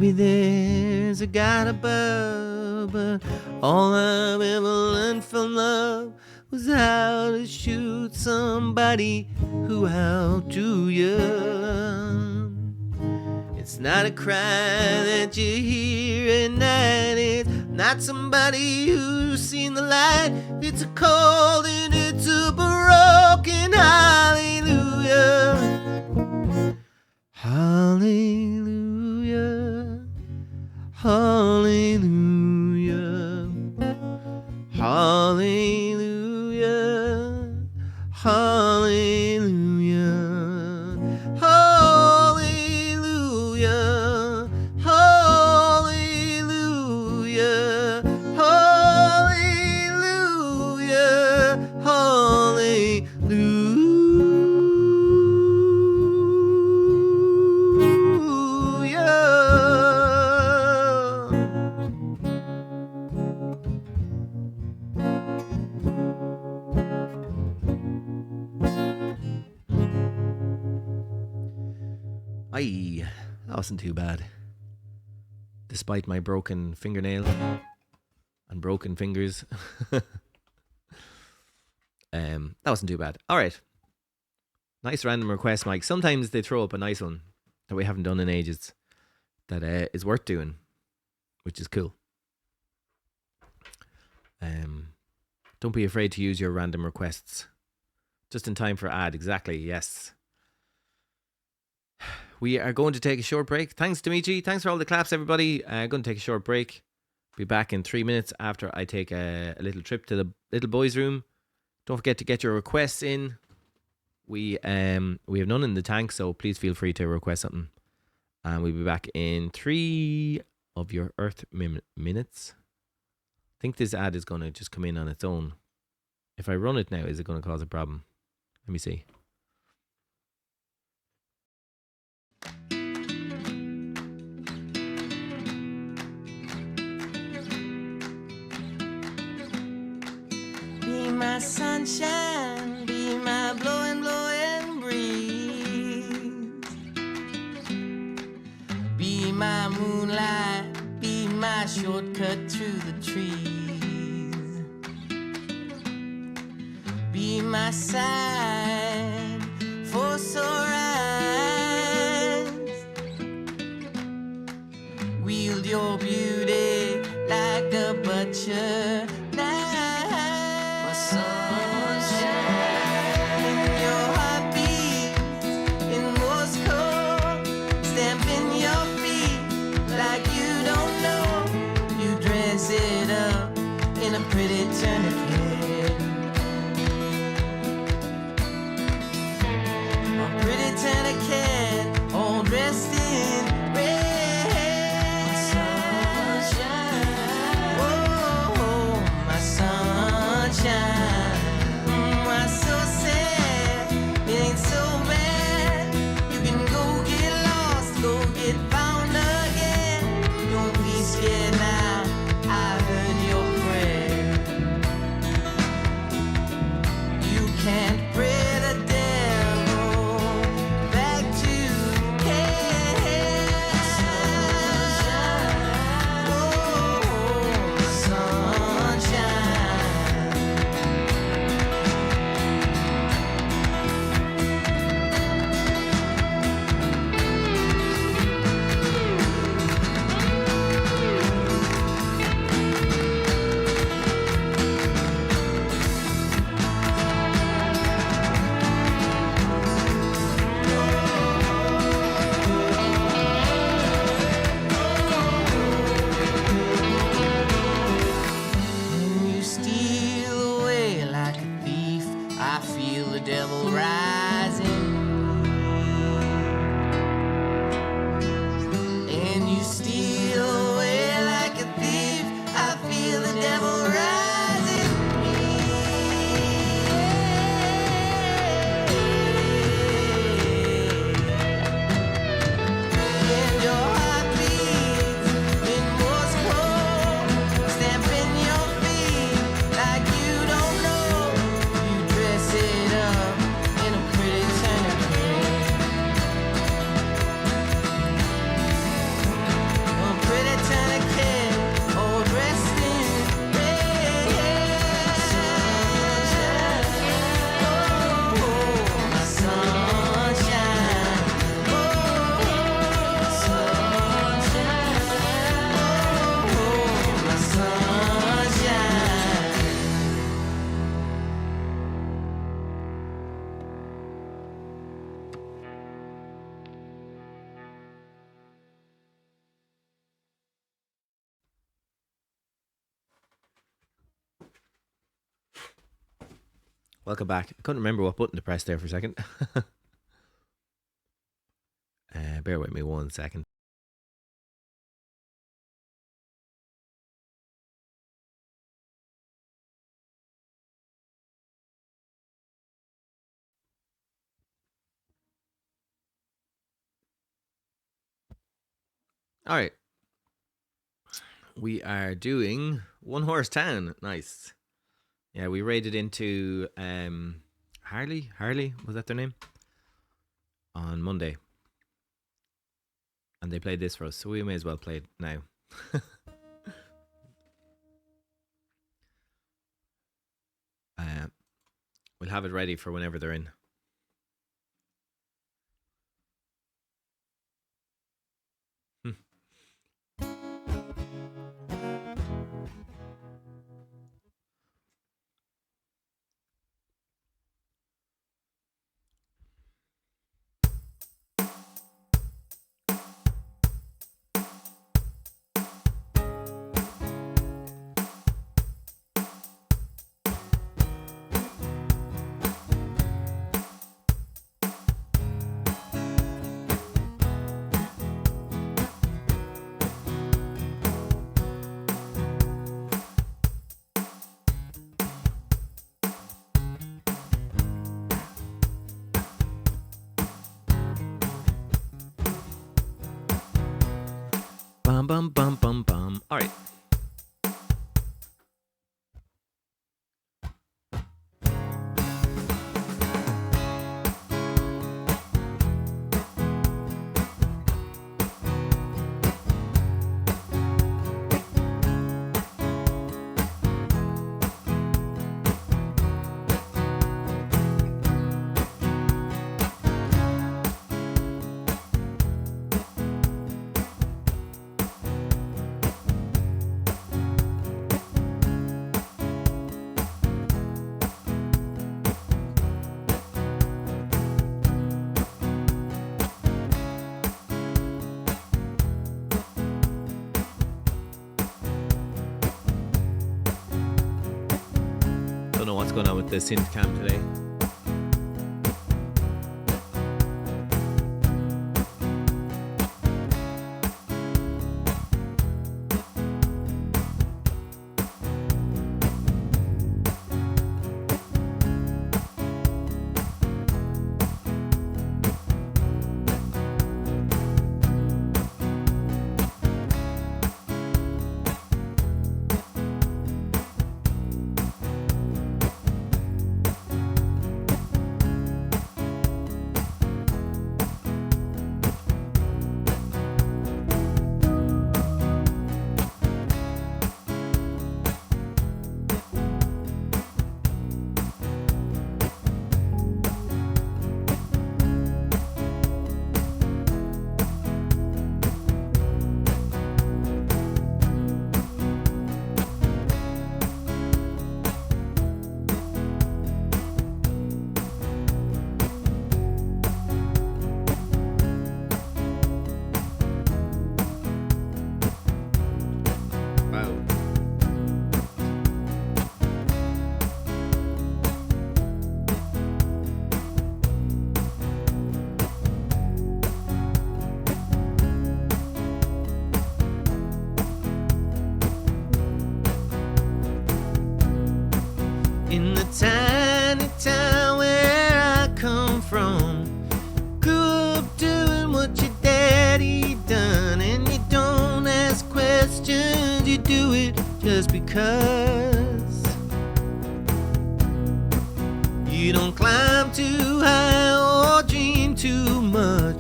There's a God above, but all I've ever learned from love was how to shoot somebody who outdrew you. It's not a cry that you hear at night. It's not somebody who's seen the light. It's a cold and it's a broken hallelujah. Hallelujah. Hallelujah. Hallelujah. Hallelujah. Hallelujah. Hallelujah. Hallelujah. Aye, that wasn't too bad. Despite my broken fingernail and broken fingers. That wasn't too bad. Alright. Nice random request, Mike. Sometimes they throw up a nice one that we haven't done in ages that is worth doing, which is cool. Don't be afraid to use your random requests. Just in time for ad, exactly, yes. We are going to take a short break. Thanks, Dimitri. Thanks for all the claps, everybody. Going to take a short break. Be back in 3 minutes after I take a little trip to the little boys' room. Don't forget to get your requests in. We have none in the tank, so please feel free to request something. And we'll be back in 3 of your Earth minutes. I think this ad is going to just come in on its own. If I run it now, is it going to cause a problem? Let me see. Be my sunshine, be my blowing, blowing breeze. Be my moonlight, be my shortcut through the trees. Be my side for sore eyes. Wield your beauty like a butcher knife. My sunshine in your heartbeat in Morse code, stamping your feet like you don't know. You dress it up in a pretty tourniquet. A pretty tourniquet, all dressed in red. Sunshine, oh, my sunshine. Why so sad? It ain't so bad. You can go get lost, go get found again. Don't be scared now, I heard your prayer. You can't pray the devil back to hell. Sunshine, oh, sunshine. When you steal away like a thief, I feel the devil rising. And you steal away like a thief, I feel the devil rising and your heart beats in Morse code, stamping your feet like you don't know. You dress it up in a pretty tourniquet. A pretty tourniquet, all dressed in red. Sunshine, oh, my sunshine. Oh, sunshine, oh, my sunshine. Welcome back. I couldn't remember what button to press there for a second. Bear with me 1 second. All right. We are doing One Horse Town. Nice. Yeah, we raided into Harley, was that their name? On Monday. And they played this for us, so we may as well play it now. We'll have it ready for whenever they're in. Bum bum bum bum bum. All right. know what's going on with the synth cam today. In the tiny town where I come from, grew up doing what your daddy done, and you don't ask questions, you do it just because. You don't climb too high or dream too much,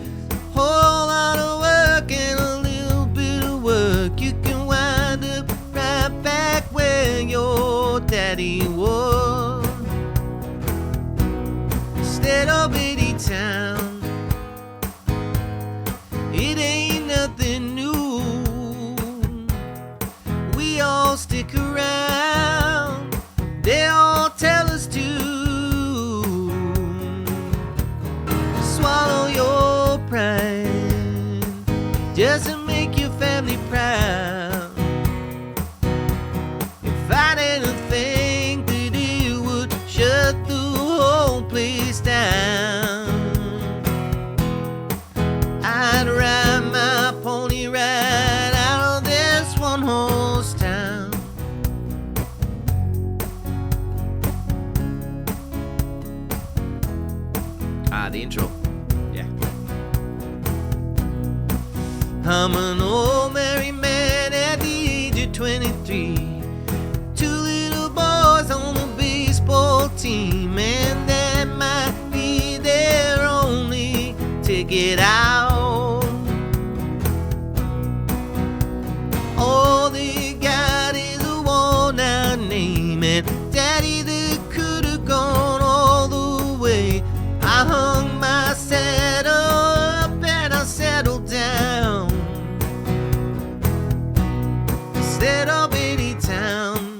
whole lot of work and a little bit of work, you can wind up right back where your daddy was. Little bitty town, it ain't nothing new. We all stick around, they all tell us to. Swallow your pride, just to make your family proud. If I had anything to do, would shut the whole place down. I'd ride my pony right out of this one horse town. The intro. Yeah. I'm an old married man at the age of 23. Two little boys on the baseball team, and that might be their only ticket out. All they got is a worn-out name, and daddy, they could have gone all the way. I hung my saddle up and I settled down. This little bitty town,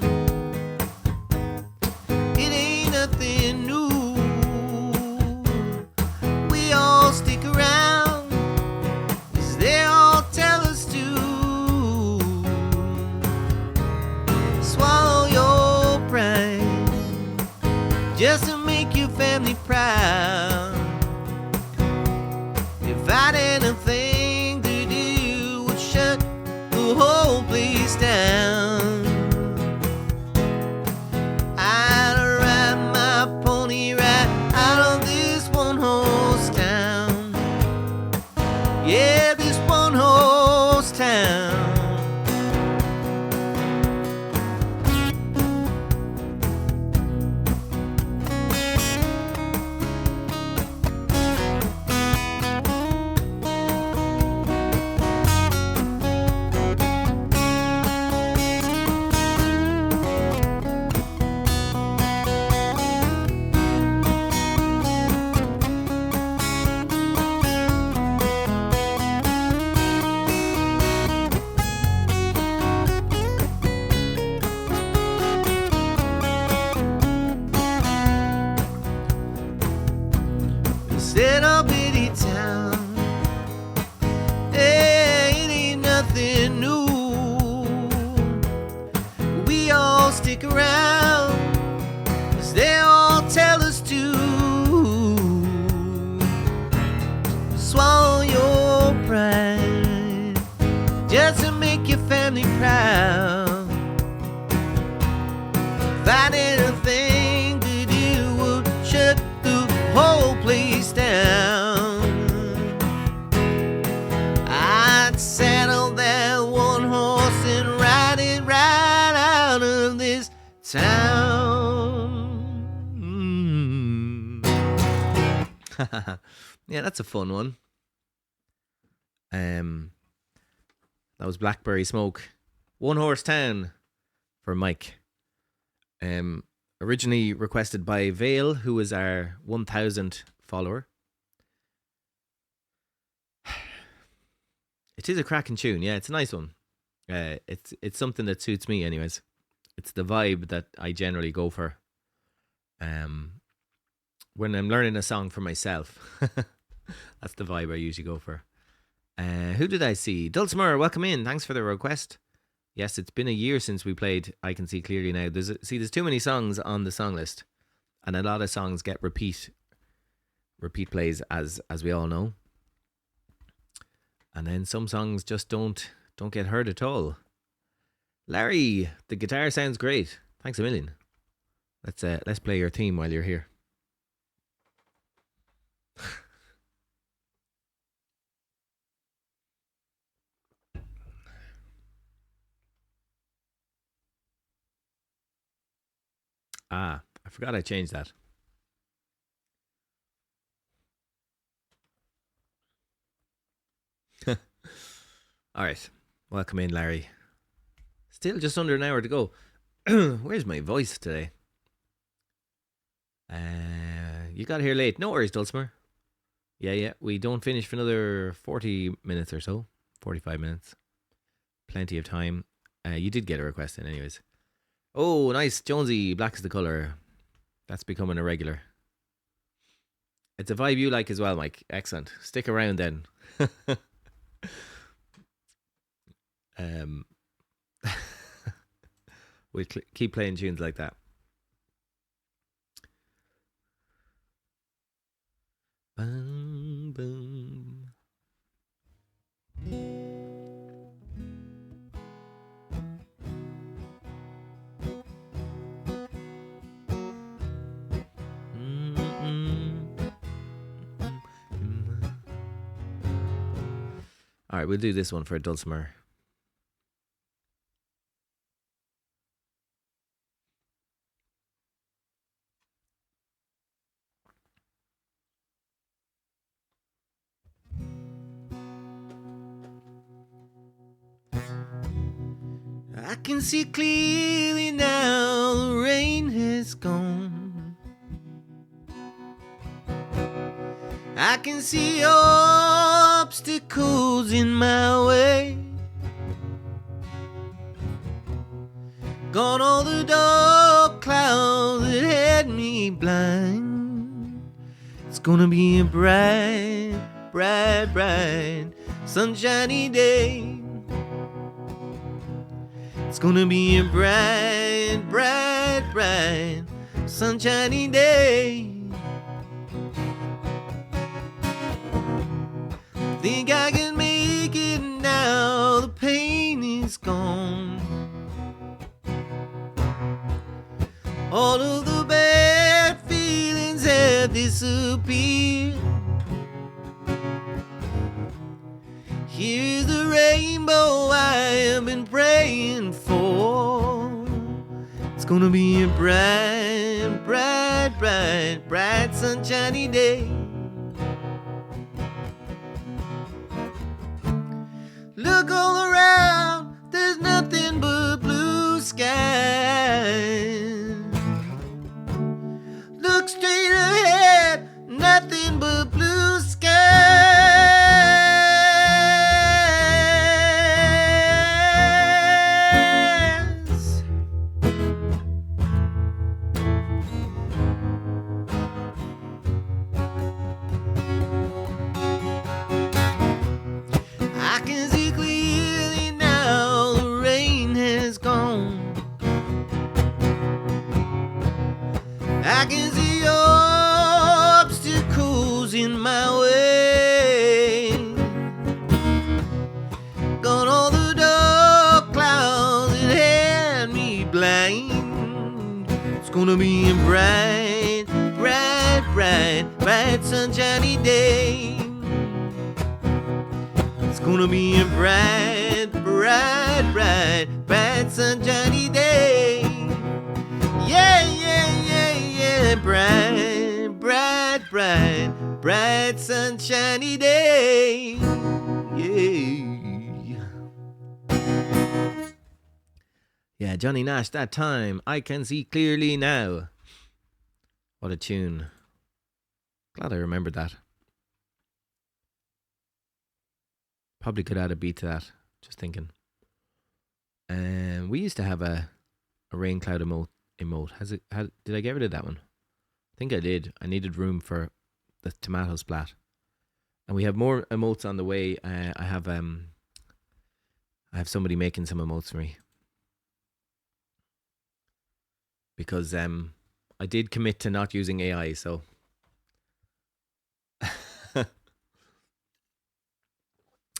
it ain't nothing new. We all stick around, 'cause they all tell us to. Swallow your pride, just to make your family proud. If I had anything to do, would shut the whole place down. I'd ride my pony right out of this one horse town. Yeah, this one horse town. Little bitty town, hey, it ain't nothing new. We all stick around, 'cause I didn't think that you would shut the whole place down, I'd saddle that one horse and ride it right out of this town. Yeah, that's a fun one. That was Blackberry Smoke. One Horse Town for Mike. Originally requested by Vale, who is our 1000th follower. It is a cracking tune. Yeah, it's a nice one. It's something that suits me anyways. It's the vibe that I generally go for. When I'm learning a song for myself. That's the vibe I usually go for. Who did I see? Dulcimer, welcome in. Thanks for the request. Yes, it's been a year since we played I Can See Clearly Now. There's too many songs on the song list. And a lot of songs get repeat plays, as we all know. And then some songs just don't get heard at all. Larry, the guitar sounds great. Thanks a million. Let's play your theme while you're here. I forgot I changed that. All right. Welcome in, Larry. Still just under an hour to go. Where's my voice today? You got here late. No worries, Dulcimer. Yeah. We don't finish for another 40 minutes or so. 45 minutes. Plenty of time. You did get a request in anyways. Oh, nice. Jonesy, black is the colour. That's becoming a regular. It's a vibe you like as well, Mike. Excellent. Stick around then. We'll keep playing tunes like that. Boom, boom. All right, we'll do this one for Dulcimer. I can see clearly now the rain has gone. I can see obstacles in my way. Gone all the dark clouds that had me blind. It's gonna be a bright, bright, bright, sunshiny day. It's gonna be a bright, bright, bright, sunshiny day. Think I can make it now, the pain is gone. All of the bad feelings have disappeared. Here's the rainbow I have been praying for. It's gonna be a bright, bright, bright, bright, sunshiny day. Look all around, there's nothing but blue skies. Look straight ahead, nothing but blue skies. I can see clearly now the rain has gone. I can see obstacles in my way. Gone all the dark clouds that had me blind. It's gonna be a bright, bright, bright, bright sunshiny day. It's gonna be a bright, bright, bright, bright sunshiny day. Yeah, yeah, yeah, yeah, bright, bright, bright, bright sunshiny day. Yeah. Yeah, Johnny Nash, that time I can see clearly now. What a tune. Glad I remembered that. Probably could add a beat to that. Just thinking. We used to have a rain cloud emote. Did I get rid of that one? I think I did. I needed room for the tomato splat. And we have more emotes on the way. I have somebody making some emotes for me. Because I did commit to not using AI, so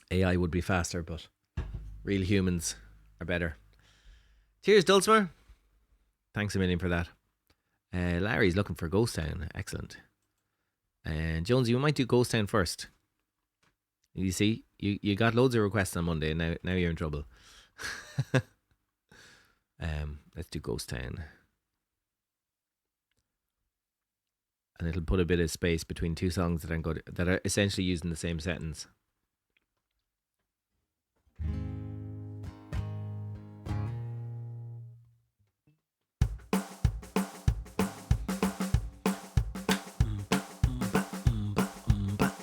AI would be faster, but real humans are better. Cheers, Dulcimer. Thanks a million for that. Larry's looking for Ghost Town. Excellent. And Jonesy, we might do Ghost Town first. You see, you got loads of requests on Monday, and now you're in trouble. Let's do Ghost Town. And it'll put a bit of space between two songs that are essentially using the same sentence.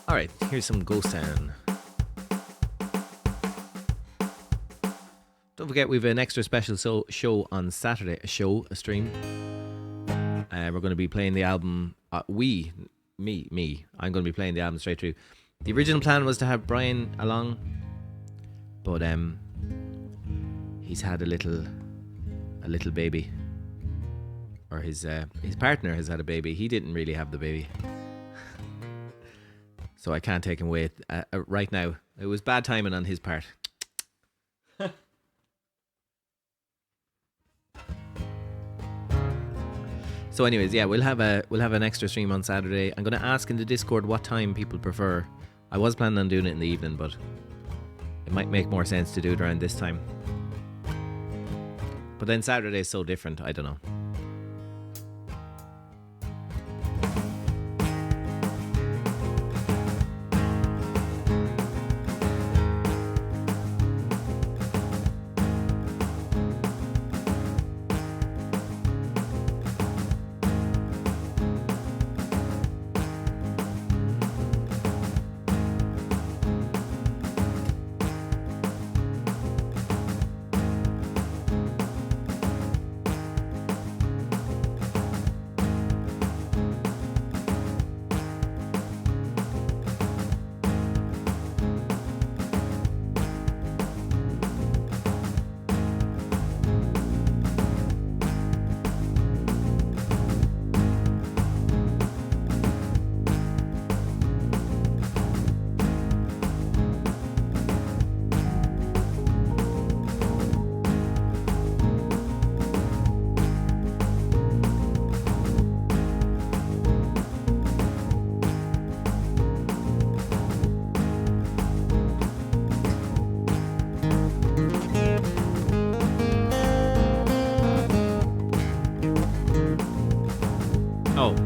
Alright, here's some Ghost Town. Don't forget we have an extra special show on Saturday. A stream. We're going to be playing the album. I'm going to be playing the album straight through. The original plan was to have Brian along, but he's had a little baby, or his partner has had a baby. He didn't really have the baby, so I can't take him away right now. It was bad timing on his part. So anyways, yeah, we'll have an extra stream on Saturday. I'm going to ask in the Discord what time people prefer. I was planning on doing it in the evening, but it might make more sense to do it around this time. But then Saturday is so different, I don't know.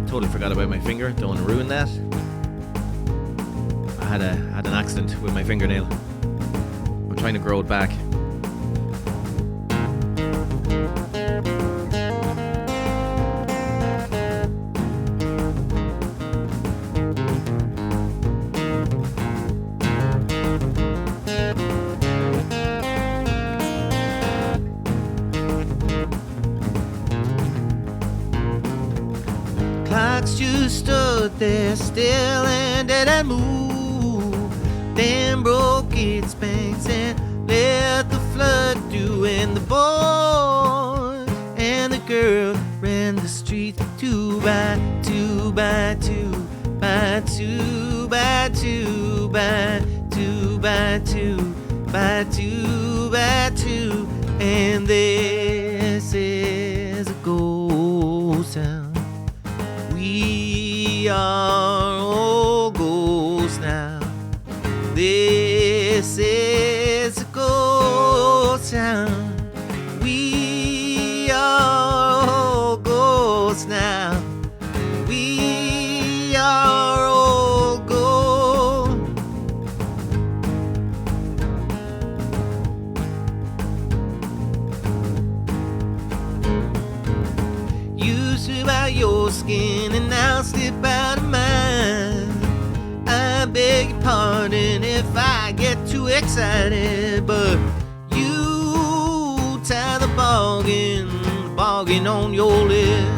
Totally forgot about my finger. Don't want to ruin that. I had an accident with my fingernail. I'm trying to grow it back. There still and didn't move, then broke its banks and let the flood do. And the boy and the girl ran the street two by two by two by two by two by two by two by two by two. And this is a ghost ghost town. We are all ghosts now. This is a ghost town. We are all ghosts now. We are all ghosts. You slip out your skin and I'll slip out of mine. I beg your pardon if I get too excited, but you tie the bargain on your lip.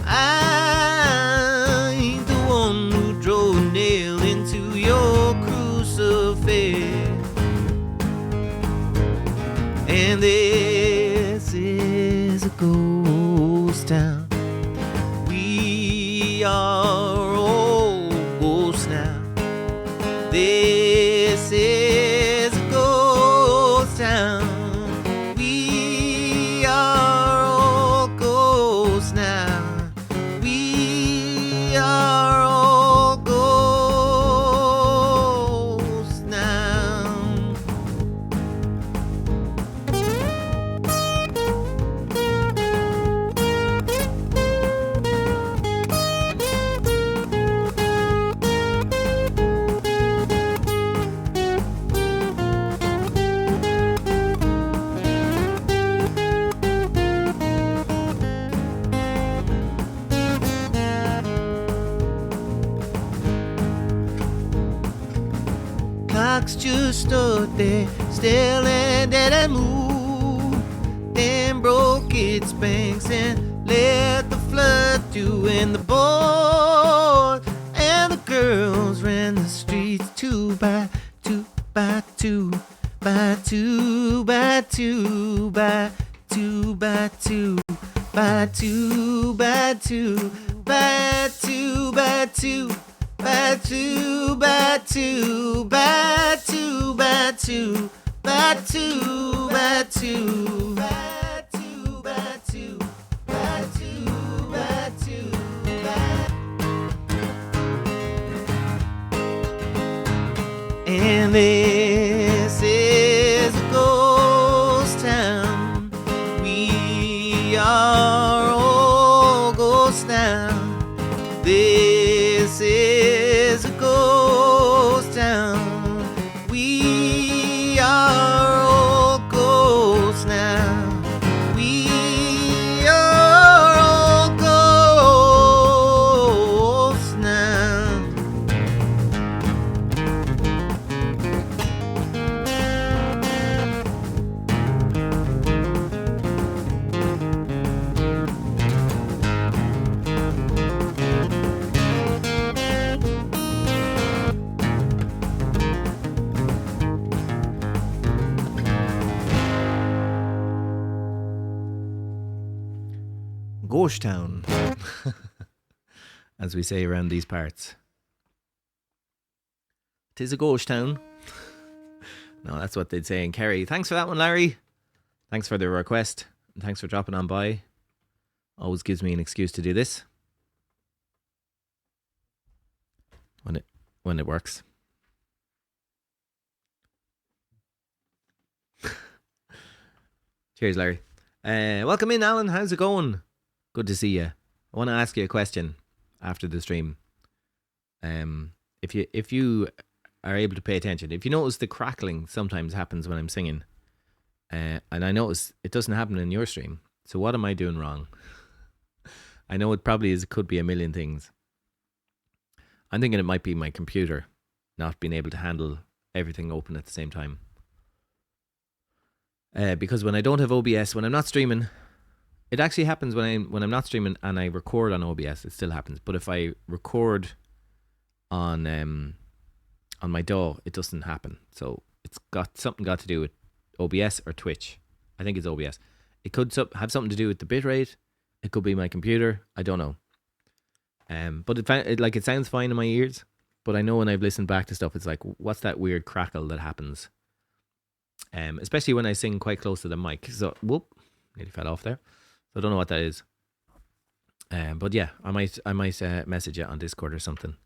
I ain't the one who drove a nail into your crucifix. And this is a ghost town. We are all ghosts now. This is a ghost town. We are all ghosts now. We are all ghosts now. Clocks just stood there, staring at that moon. Then broke its banks and let the flood through. And the boys and the girls ran the streets two by two by two by two by two by two by two by two by two by two by two. By two, by two, by two, by two, by two, by two, by two, by two, by two, by two, and this is a ghost town. We are all ghosts now. This is a ghost town. We are all ghosts now. We are all ghosts now. Ghost town, as we say around these parts. 'Tis a ghost town. No, that's what they'd say in Kerry. Thanks for that one, Larry. Thanks for the request. And thanks for dropping on by. Always gives me an excuse to do this. When it works. Cheers, Larry. Welcome in, Alan. How's it going? Good to see you. I want to ask you a question after the stream. If you are able to pay attention, if you notice the crackling sometimes happens when I'm singing, and I notice it doesn't happen in your stream. So what am I doing wrong? I know it probably is. It could be a million things. I'm thinking it might be my computer not being able to handle everything open at the same time. Because when I don't have OBS, when I'm not streaming, it actually happens when I'm not streaming and I record on OBS. It still happens. But if I record on my DAW, it doesn't happen. So it's got to do with OBS or Twitch. I think it's OBS. It could have something to do with the bitrate. It could be my computer. I don't know. But it sounds fine in my ears. But I know when I've listened back to stuff, it's like, what's that weird crackle that happens? especially when I sing quite close to the mic. So, whoop, nearly fell off there. So I don't know what that is. But yeah, I might message you on Discord or something,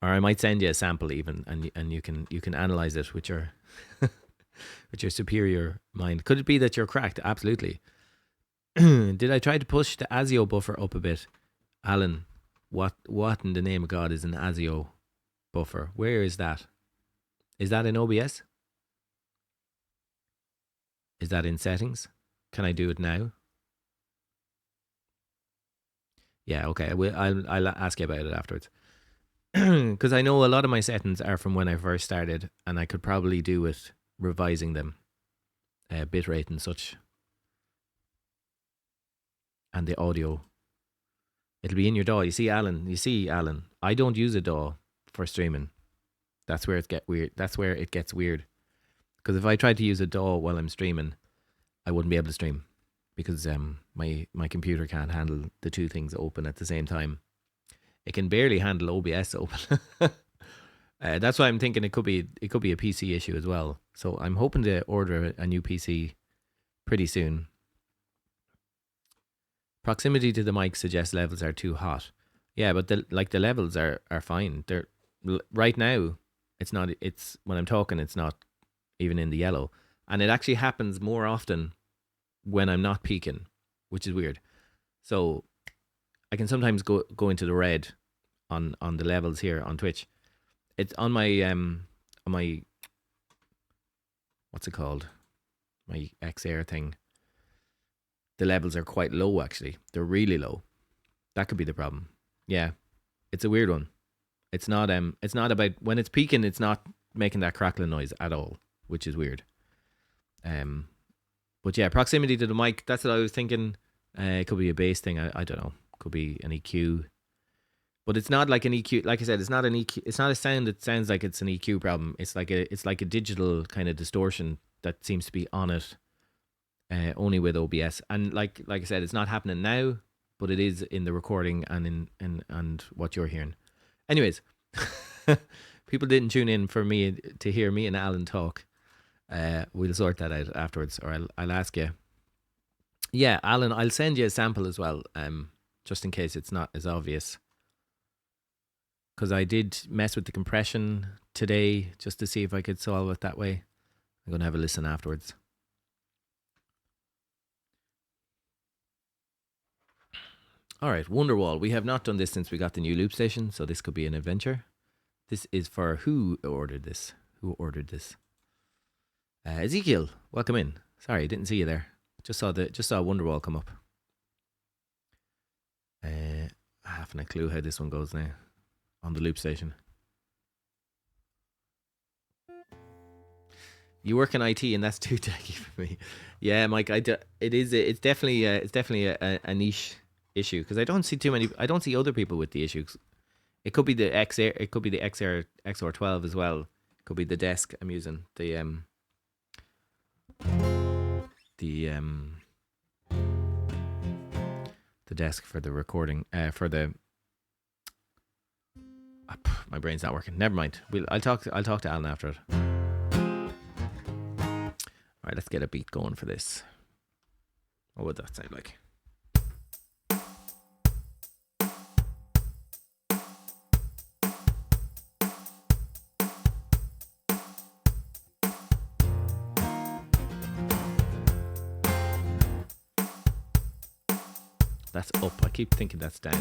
or I might send you a sample even, and you can analyze it with your with your superior mind. Could it be that you're cracked? Absolutely. Did I try to push the ASIO buffer up a bit, Alan? What in the name of God is an ASIO buffer? Where is that? Is that in OBS? Is that in settings? Can I do it now? Yeah, okay. I'll ask you about it afterwards. Because I know a lot of my settings are from when I first started, and I could probably do with revising them, bitrate and such, and the audio. It'll be in your DAW. You see, Alan. I don't use a DAW for streaming. That's where it gets weird. Because if I tried to use a DAW while I'm streaming, I wouldn't be able to stream, because my computer can't handle the two things open at the same time. It can barely handle OBS open. That's why I'm thinking it could be a PC issue as well. So I'm hoping to order a new PC pretty soon. Proximity to the mic suggests levels are too hot. Yeah, but the levels are fine. They're right now. It's not. It's when I'm talking. It's not even in the yellow, and it actually happens more often when I'm not peaking, which is weird. So I can sometimes go into the red on the levels here on Twitch. It's on my what's it called? My XR thing. The levels are quite low, actually. They're really low. That could be the problem. Yeah. It's a weird one. It's not about when it's peaking, it's not making that crackling noise at all, which is weird. But yeah, proximity to the mic, that's what I was thinking. It could be a bass thing, I don't know. Could be an EQ. But it's not like an EQ. Like I said, it's not an EQ. It's not a sound that sounds like it's an EQ problem. It's like a digital kind of distortion that seems to be on it. Only with OBS, and like I said, it's not happening now, but it is in the recording and and what you're hearing. Anyways, people didn't tune in for me to hear me and Alan talk. We'll sort that out afterwards, or I'll ask you. Yeah, Alan, I'll send you a sample as well, just in case it's not as obvious. Because I did mess with the compression today just to see if I could solve it that way. I'm gonna have a listen afterwards. All right, Wonderwall. We have not done this since we got the new loop station, so this could be an adventure. This is for who ordered this? Ezekiel, welcome in. Sorry, didn't see you there. Just saw Wonderwall come up. I haven't a clue how this one goes now on the loop station. You work in IT, and that's too techy for me. Yeah, Mike. It's definitely a niche issue, because I don't see other people with the issues. It could be the XR, it could be the XR12 as well. It could be the desk I'm using, the desk for the recording, my brain's not working. Never mind. I'll talk to Alan after it. All right, let's get a beat going for this. What would that sound like? That's up. I keep thinking that's down.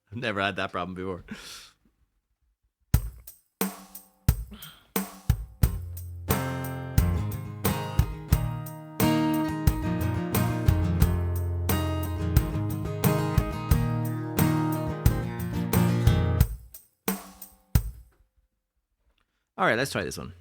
I've never had that problem before. All right, let's try this one.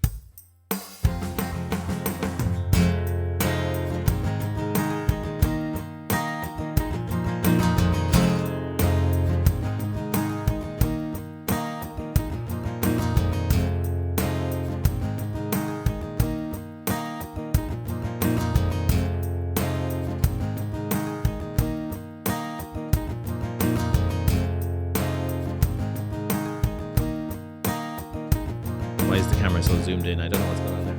Why is the camera so zoomed in? I don't know what's going on there.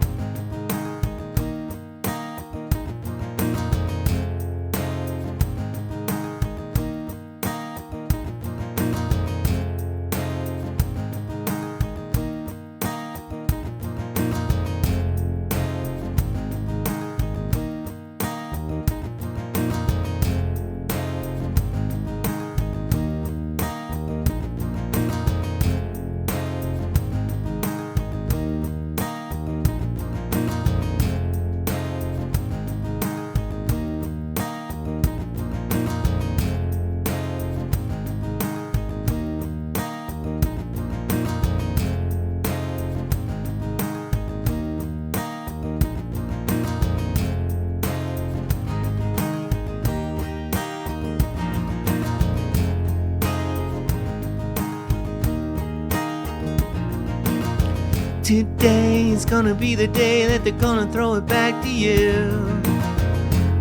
Today is gonna be the day that they're gonna throw it back to you.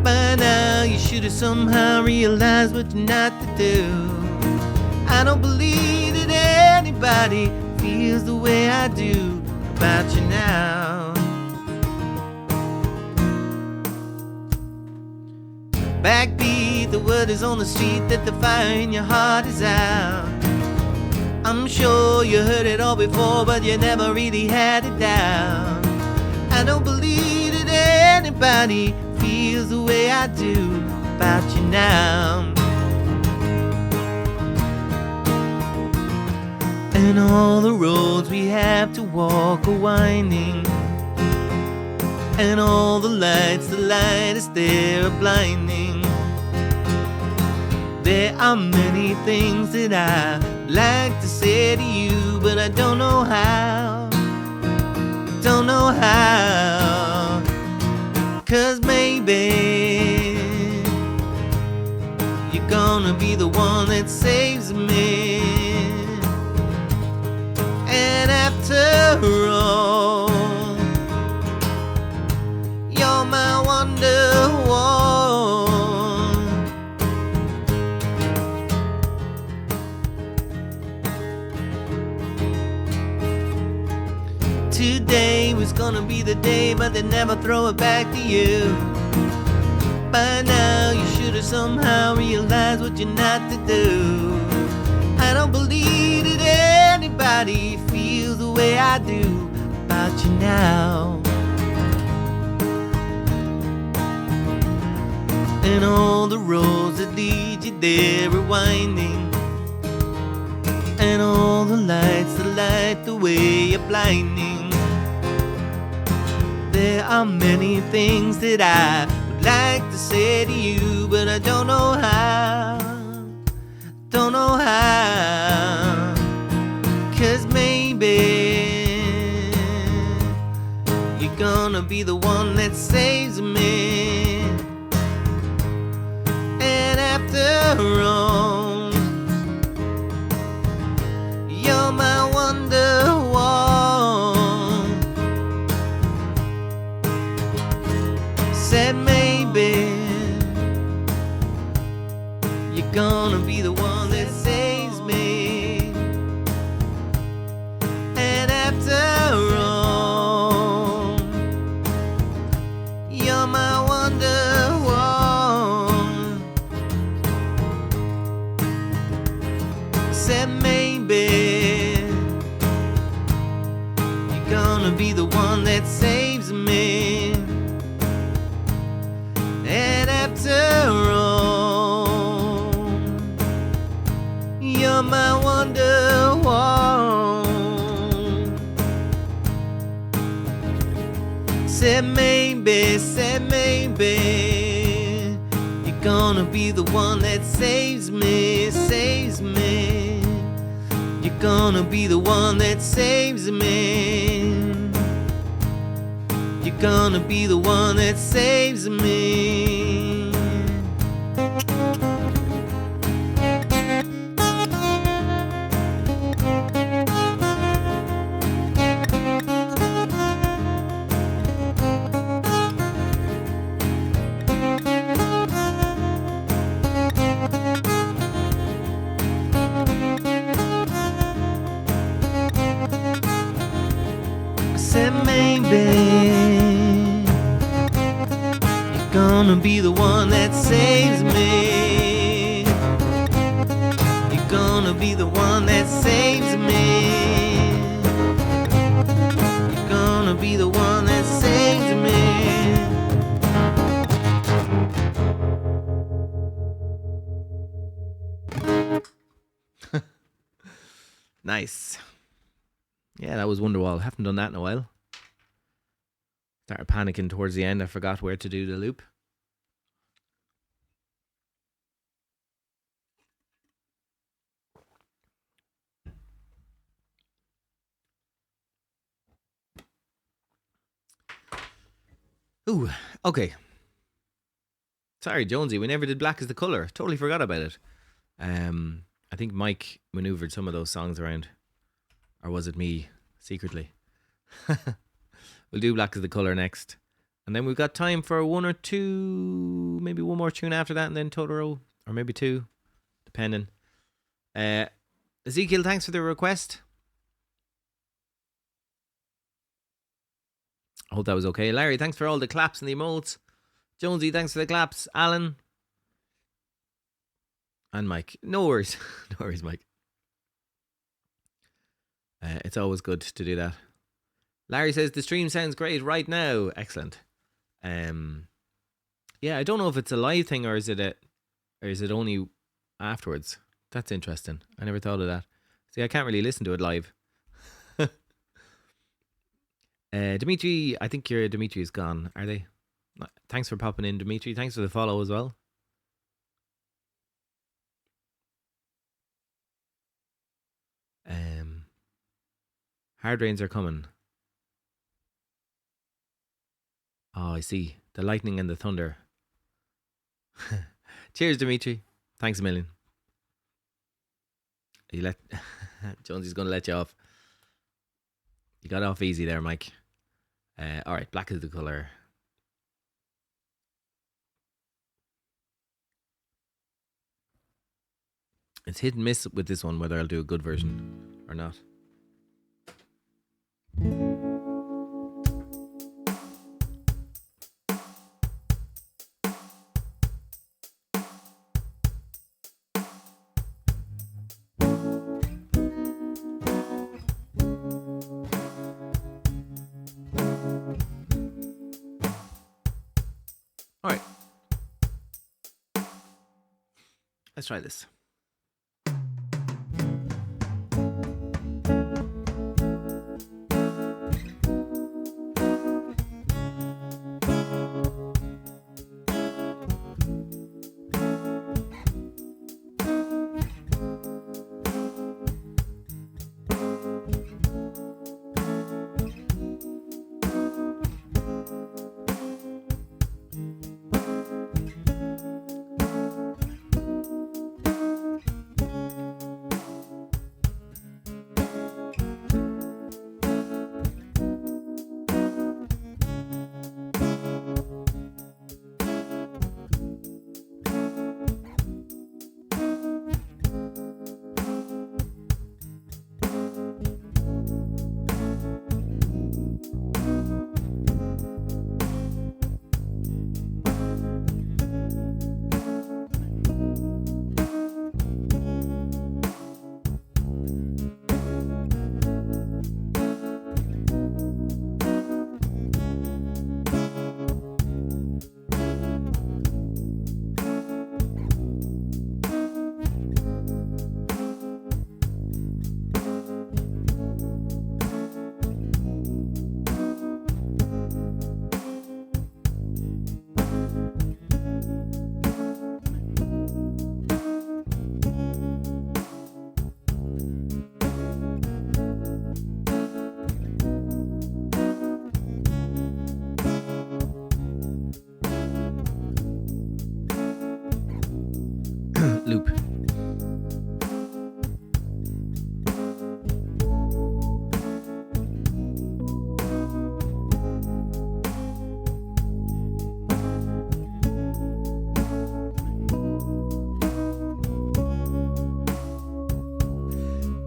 By now you should have somehow realized what you're not to do. I don't believe that anybody feels the way I do about you now. Backbeat, the word is on the street that the fire in your heart is out. I'm sure you heard it all before, but you never really had it down. I don't believe that anybody feels the way I do about you now. And all the roads we have to walk are winding, and all the lights, the light is there are blinding. There are many things that I like to say to you, but I don't know how. Don't know how. 'Cause maybe you're gonna be the one that saves me. And after all, you're my Wonderwall. Today was gonna be the day, but they never throw it back to you. By now you should have somehow realized what you're not to do. I don't believe that anybody feels the way I do about you now. And all the roads that lead you there are winding, and all the lights that light the way are blinding. There are many things that I would like to say to you, but I don't know how. Don't know how. 'Cause maybe you're gonna be the one that saves me. And after all, you're my Wonderwall. Said maybe you're gonna be the one that saves me. And after all, you're my Wonderwall. Said maybe you're gonna be the one that saves me. And after all, you're my Wonderwall. Said maybe you're gonna be the one that saves me, saves me. You're gonna be the one that saves me. You're gonna be the one that saves me. baby. You're gonna be the one that saves me. You're gonna be the one that saves me. You're gonna be the one that saves me. Nice. Yeah, that was Wonderwall. Haven't done that in a while. Started panicking towards the end. I forgot where to do the loop. Ooh, okay. Sorry, Jonesy, we never did Black is the Colour. Totally forgot about it. I think Mike maneuvered some of those songs around. Or was it me, secretly? We'll do Black is the Colour next. And then we've got time for one or two, maybe one more tune after that, and then Totoro. Or maybe two, depending. Ezekiel, thanks for the request. I hope that was okay. Larry, thanks for all the claps and the emotes. Jonesy, thanks for the claps. Alan. And Mike. No worries. No worries, Mike. It's always good to do that. Larry says the stream sounds great right now. Excellent. Yeah, I don't know if it's a live thing or is it only afterwards. That's interesting. I never thought of that. See, I can't really listen to it live. Dimitri, I think your Dimitri is gone. Are they? Thanks for popping in, Dimitri. Thanks for the follow as well. Hard rains are coming. Oh, I see. The lightning and the thunder. Cheers, Dimitri. Thanks a million. Jonesy's going to let you off. You got off easy there, Mike. All right, Black is the Colour. It's hit and miss with this one, whether I'll do a good version or not. All right. Let's try this. Loop.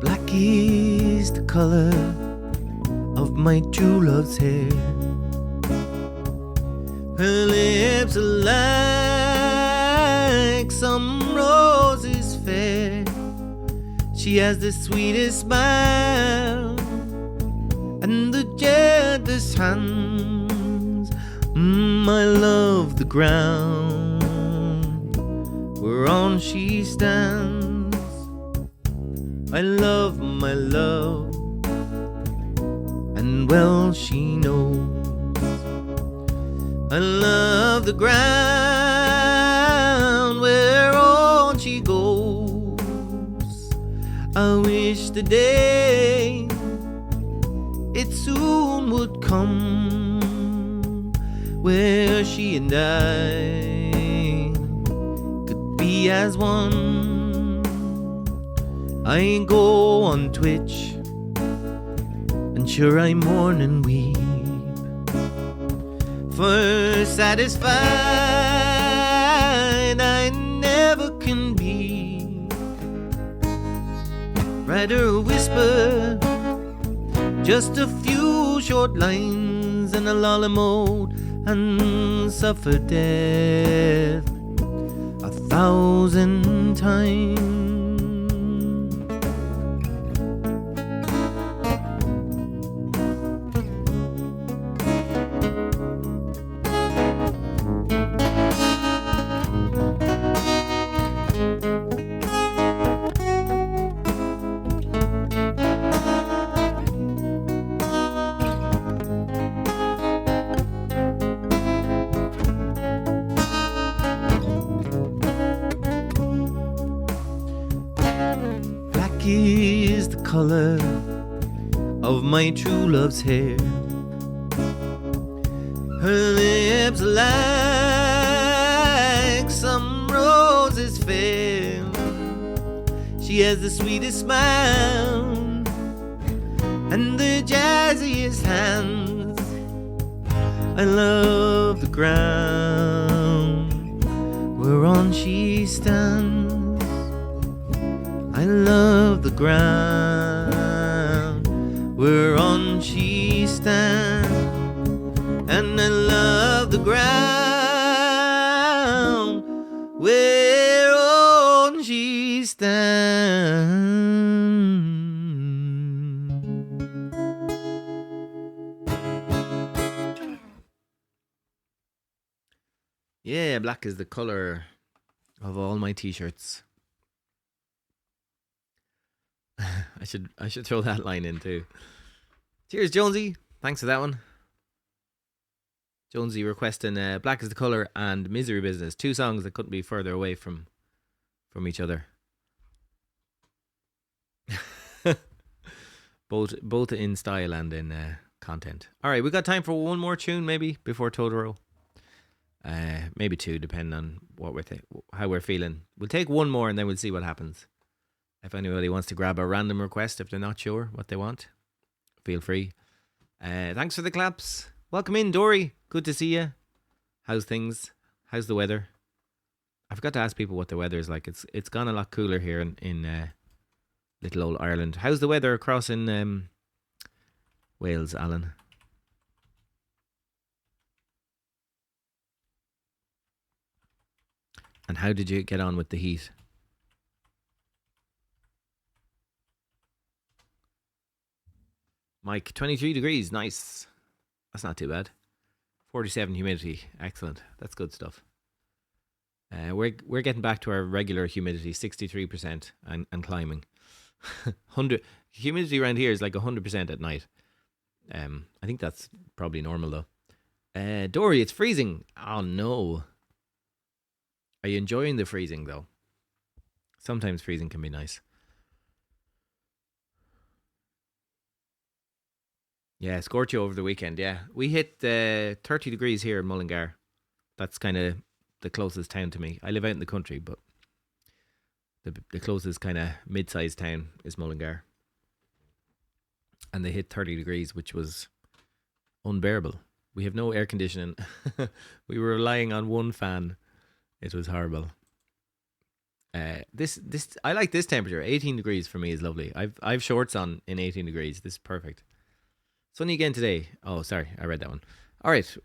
Black is the color of my true love's hair. Her lips are like some roses fair. She has the sweetest smile and the gentlest hands. I love the ground whereon she stands. I love my love, and well she knows. I love the ground whereon she goes. I wish the day it soon would come where she and I could be as one. I go on Twitch, and sure I mourn and weep, for satisfied I never can be. Rather a whisper, just a few short lines in a lullaby mode, and suffer death 1,000 times. Is the color of my true love's hair. Her lips are like some roses fair. She has the sweetest smile and the jazziest hands. I love the ground whereon she stands. I love the ground whereon she stands, and I love the ground whereon she stands. Yeah, black is the color of all my t-shirts. I should throw that line in too. Cheers, Jonesy. Thanks for that one. Jonesy requesting Black is the Colour and Misery Business. Two songs that couldn't be further away from each other. both in style and in content. Alright, we got time for one more tune maybe before Totoro. Maybe two, depending on what how we're feeling. We'll take one more and then we'll see what happens. If anybody wants to grab a random request, if they're not sure what they want, feel free. Thanks for the claps. Welcome in, Dory. Good to see you. How's things? How's the weather? I forgot to ask people what the weather is like. It's gone a lot cooler here in little old Ireland. How's the weather across in Wales, Alan? And how did you get on with the heat? Mike, 23 degrees, nice. That's not too bad. 47 humidity, excellent. That's good stuff. We're getting back to our regular humidity, 63% and climbing. 100 humidity around here is like 100% at night. I think that's probably normal though. Dory, it's freezing. Oh no. Are you enjoying the freezing though? Sometimes freezing can be nice. Yeah, scorched you over the weekend. Yeah, we hit 30 degrees here in Mullingar. That's kind of the closest town to me. I live out in the country, but the closest kind of mid-sized town is Mullingar. And they hit 30 degrees, which was unbearable. We have no air conditioning. We were relying on one fan. It was horrible. This I like this temperature. 18 degrees for me is lovely. I've shorts on in 18 degrees. This is perfect. Sunny again today. Oh, sorry, I read that one. All right.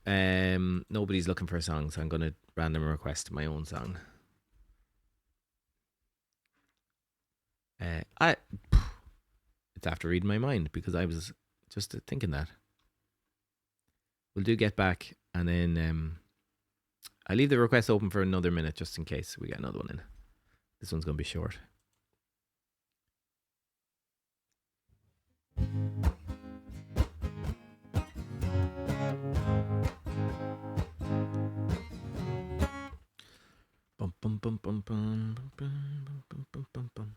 Nobody's looking for a song, so I'm going to random request my own song. It's after reading my mind because I was just thinking that. We'll do Get Back, and then I leave the request open for another minute just in case we get another one in. This one's going to be short. Bum, bum, bum, bum, bum, bum, bum, bum, bum, bum.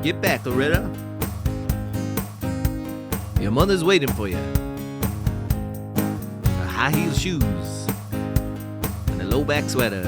Get back, Loretta. Your mother's waiting for you. Her high heel shoes and a low back sweater.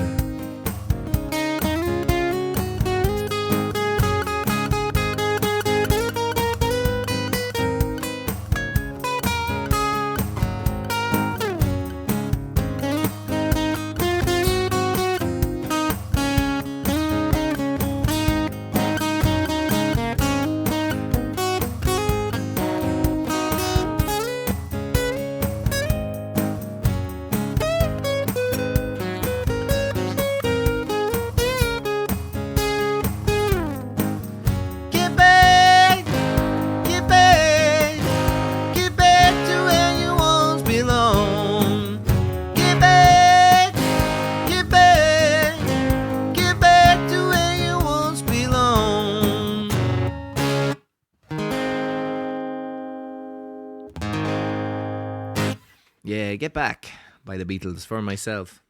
Yeah, Get Back by the Beatles for myself.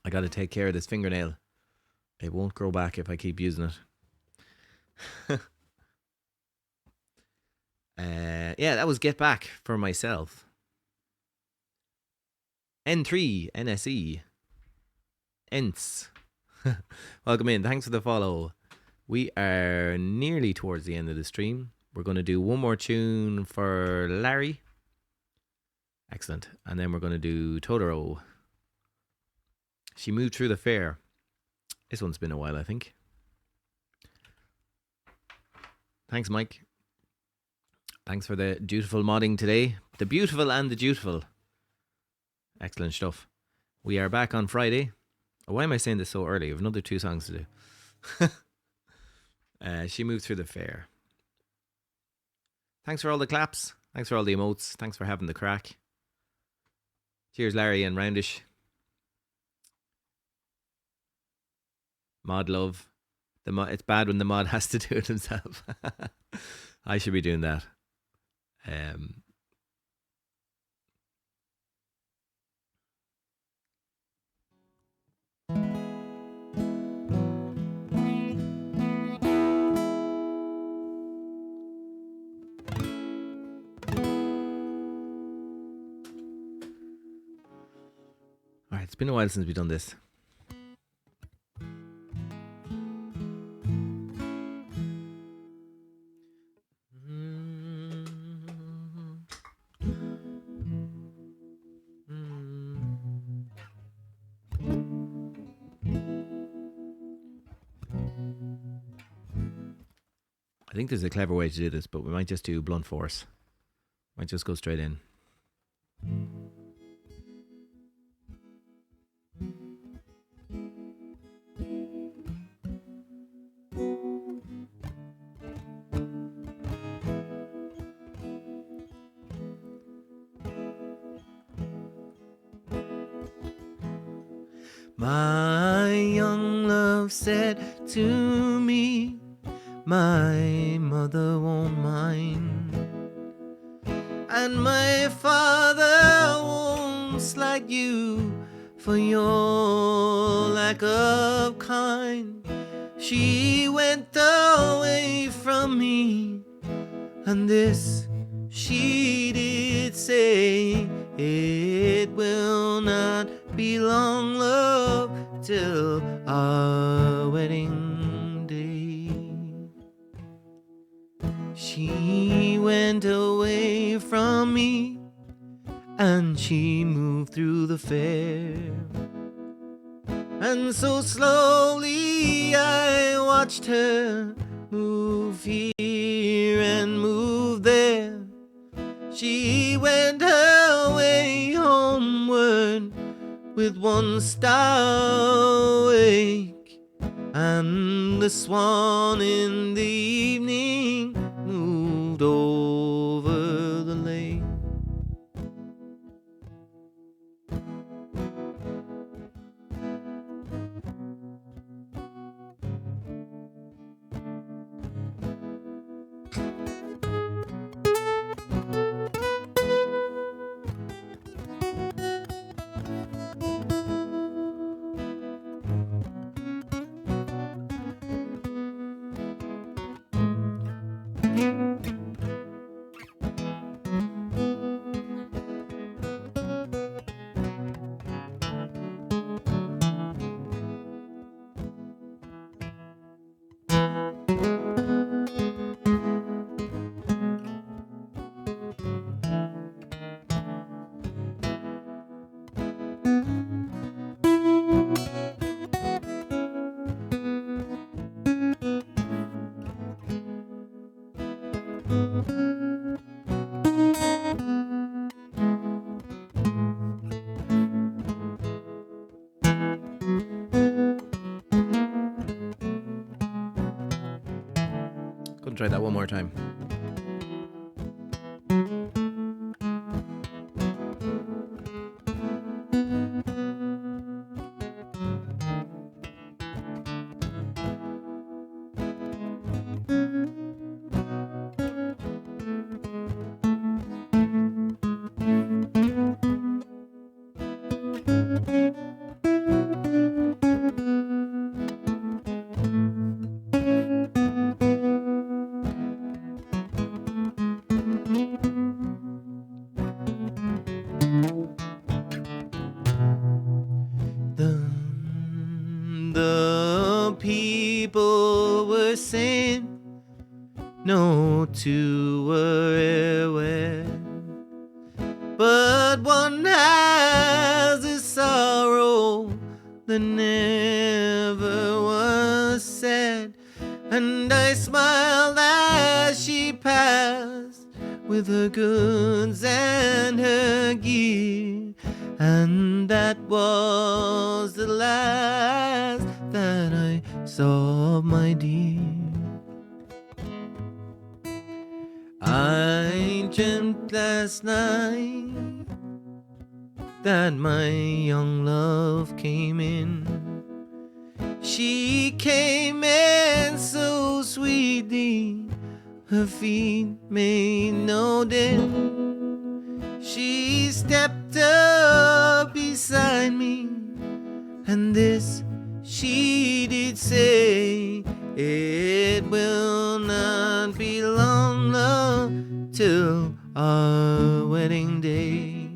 I got to take care of this fingernail. It won't grow back if I keep using it. Yeah, that was Get Back for myself. N3 NSE. Ents. Welcome in. Thanks for the follow. We are nearly towards the end of the stream. We're going to do one more tune for Larry. Excellent. And then we're going to do Totoro. She Moved Through the Fair. This one's been a while, I think. Thanks, Mike. Thanks for the dutiful modding today. The beautiful and the dutiful. Excellent stuff. We are back on Friday. Oh, why am I saying this so early? I have another 2 songs to do. She Moved Through the Fair. Thanks for all the claps. Thanks for all the emotes. Thanks for having the crack. Cheers, Larry and Roundish. Mod love. It's bad when the mod has to do it himself. I should be doing that. Alright, it's been a while since we've done this. I think there's a clever way to do this, but we might just do blunt force. Might just go straight in. My young love said to me, my mother won't mind, and my father won't slight you for your lack of kind. She went away from me, and this she did say, it will not be long, love, till our wedding day. She went away from me, and she moved through the fair. And so slowly I watched her move here and move there. She went her way homeward with one star awake, and the swan in the evening moved over the lake. Gonna try that one more time. no two were wed. But one has a sorrow that never was said, and I smiled as she passed with her goods and her gear, and that was the last that I saw of my dear. I dreamt last night that my young love came in. She came in so sweetly, her feet made no dent. She stepped up beside me, and this she did say, it will not be long, love, till our wedding day.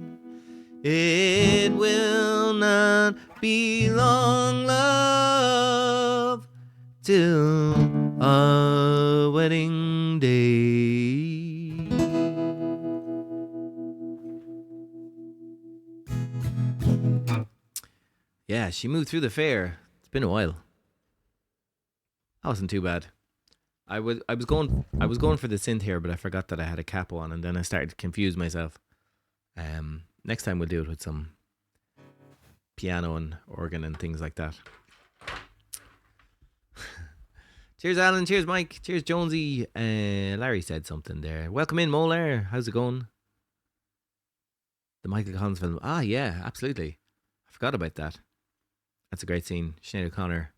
It will not be long, love, till our wedding day. Yeah, she moved through the fair. It's been a while. That wasn't too bad. I was going for the synth here, but I forgot that I had a capo on, and then I started to confuse myself. Next time we'll do it with some piano and organ and things like that. Cheers, Alan. Cheers, Mike. Cheers, Jonesy. Larry said something there. Welcome in, Molar. How's it going? The Michael Collins film. Ah, yeah, absolutely. I forgot about that. That's a great scene. Sinead O'Connor.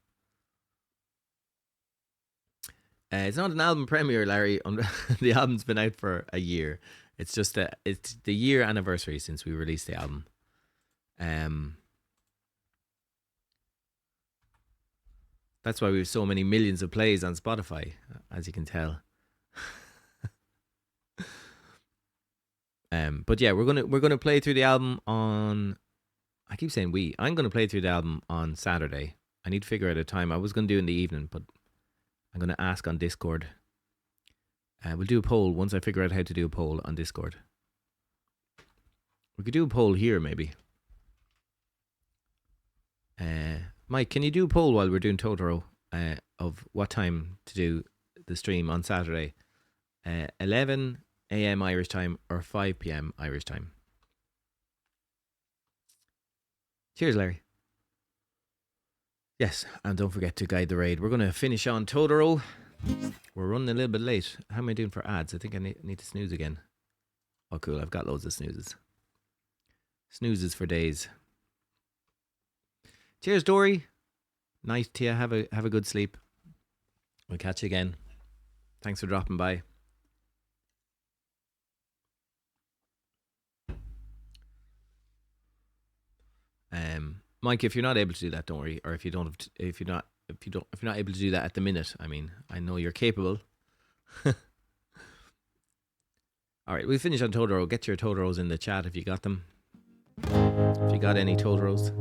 It's not an album premiere, Larry. The album's been out for a year. It's just it's the year anniversary since we released the album. That's why we have so many millions of plays on Spotify, as you can tell. But yeah, we're gonna play through the album on. I keep saying we. I'm gonna play through the album on Saturday. I need to figure out a time. I was gonna do it in the evening, but I'm gonna ask on Discord. We'll do a poll once I figure out how to do a poll on Discord. We could do a poll here, maybe. Mike, can you do a poll while we're doing Totoro of what time to do the stream on Saturday? 11 a.m. Irish time or 5 p.m. Irish time? Cheers, Larry. Yes, and don't forget to guide the raid. We're going to finish on Totoro. We're running a little bit late. How am I doing for ads? I think I need to snooze again. Oh, cool. I've got loads of snoozes. Snoozes for days. Cheers, Dory. Night to you. Have a good sleep. We'll catch you again. Thanks for dropping by. Mike, if you're not able to do that, don't worry. Or if you're not able to do that at the minute, I mean, I know you're capable. All right, we'll finish on Totoro. Get your Totoros in the chat if you got them. If you got any Totoros.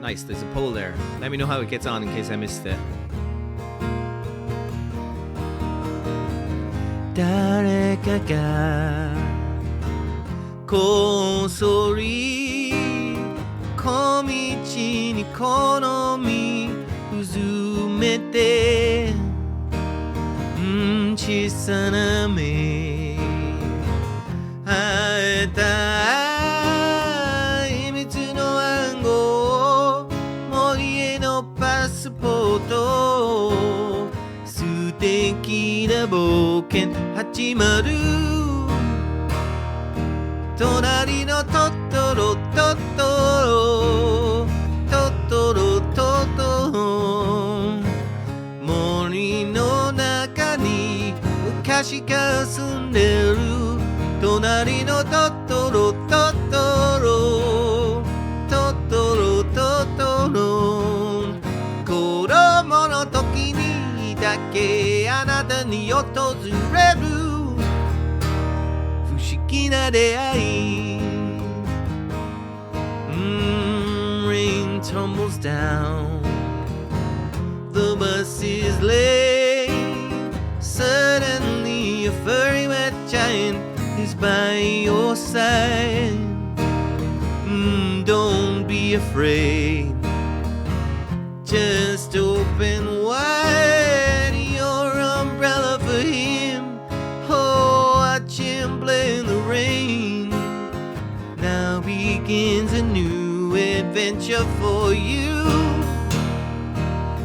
Nice, there's a poll there. Let me know how it gets on in case I missed it. 誰かがこっそり小道に好みうずめて小さな目会えた秘密の暗号森へのパスポート素敵な冒険始まる隣のトトロトトロトトロトトロ森の中に昔から住んでる隣のトトロトトロ供の時にだけあなたに訪れる不思議な出会い Rain tumbles down The bus is late Suddenly a furry wet giant is by your side Don't be afraid Just open wide your umbrella for him Oh, watch him play in the rain Now begins a new adventure for you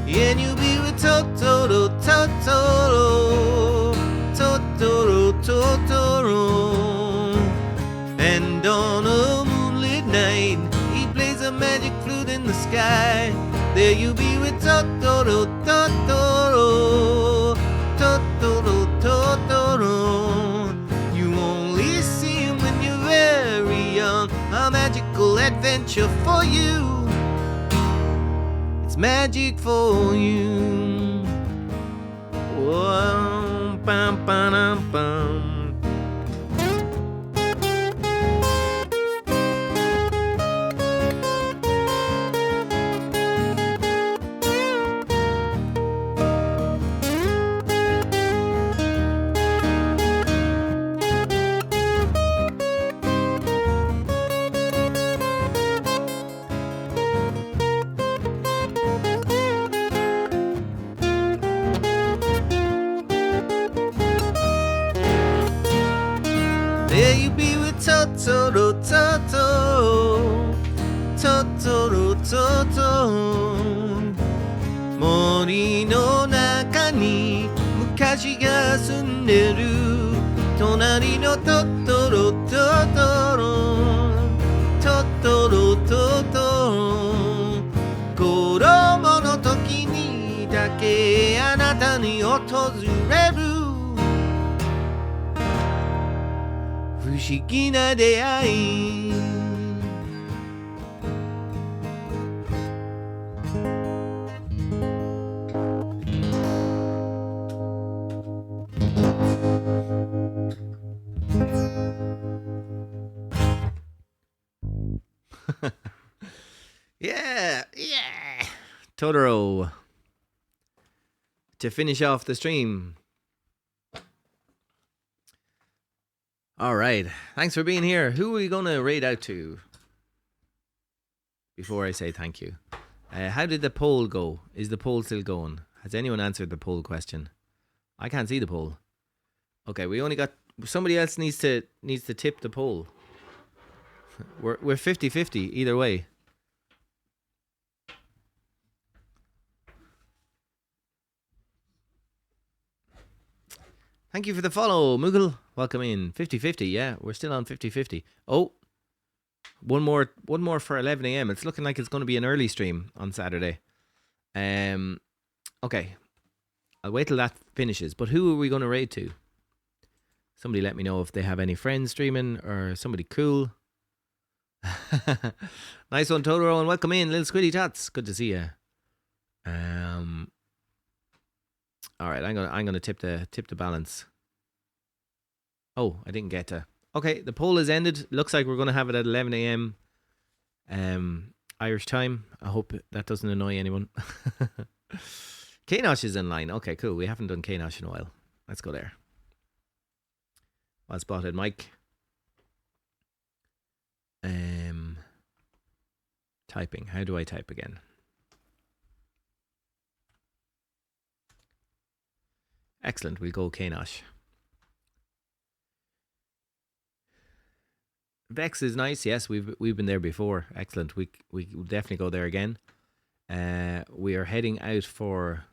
And you'll be with Totoro, Totoro Totoro, Totoro And on a moonlit night He plays a magic flute in the sky There you'll be with Totoro, Totoro Totoro, Totoro You only see him when you're very young A magical adventure for you It's magic for you Whoa, bum, bum, bum. There you be with Totoro, Totoro Totoro, Totoro 森の中に昔が住んでる隣のトトロ、トトロトトロ、トトロ子供の時にだけあなたに訪れる不思議な出会いYeah, yeah. Totoro. To finish off the stream. All right. Thanks for being here. Who are we going to raid out to? Before I say thank you. How did the poll go? Is the poll still going? Has anyone answered the poll question? I can't see the poll. Okay, we only got... Somebody else needs to tip the poll. We're 50-50 either way. Thank you for the follow, Moogle. Welcome in. 50-50, yeah. We're still on 50-50. Oh, one more for 11 a.m. It's looking like it's going to be an early stream on Saturday. Okay. I'll wait till that finishes. But who are we going to raid to? Somebody let me know if they have any friends streaming or somebody cool. Nice one, Totoro, and welcome in, little squiddy tots. Good to see you. All right, I'm gonna tip the balance. Oh, I didn't get to. Okay, the poll is ended. Looks like we're gonna have it at 11 a.m. Irish time. I hope that doesn't annoy anyone. K-Nosh is in line. Okay, cool. We haven't done K-Nosh in a while. Let's go there. Well spotted, Mike. Typing. How do I type again? Excellent. We'll go K-Nosh. Vex is nice. Yes, we've been there before. Excellent. We will definitely go there again. We are heading out for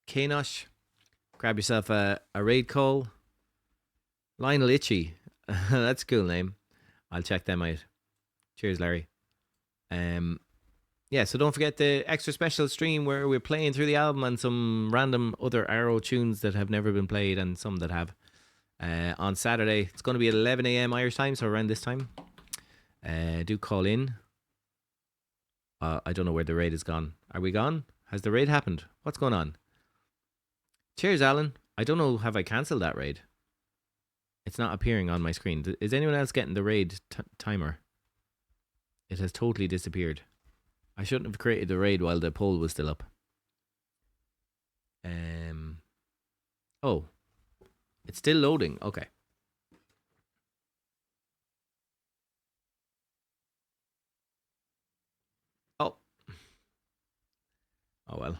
K-Nosh. Grab yourself a raid call. Lionel Itchy. That's a cool name. I'll check them out. Cheers, Larry. Yeah, so don't forget the extra special stream where we're playing through the album and some random other Arrow tunes that have never been played and some that have. On Saturday, it's going to be at 11 a.m. Irish time, so around this time. Do call in. I don't know where the raid is gone. Are we gone? Has the raid happened? What's going on? Cheers, Alan. I don't know. Have I cancelled that raid? It's not appearing on my screen. Is anyone else getting the raid timer? It has totally disappeared. I shouldn't have created the raid while the poll was still up. Oh, it's still loading. Okay. Oh. Oh well.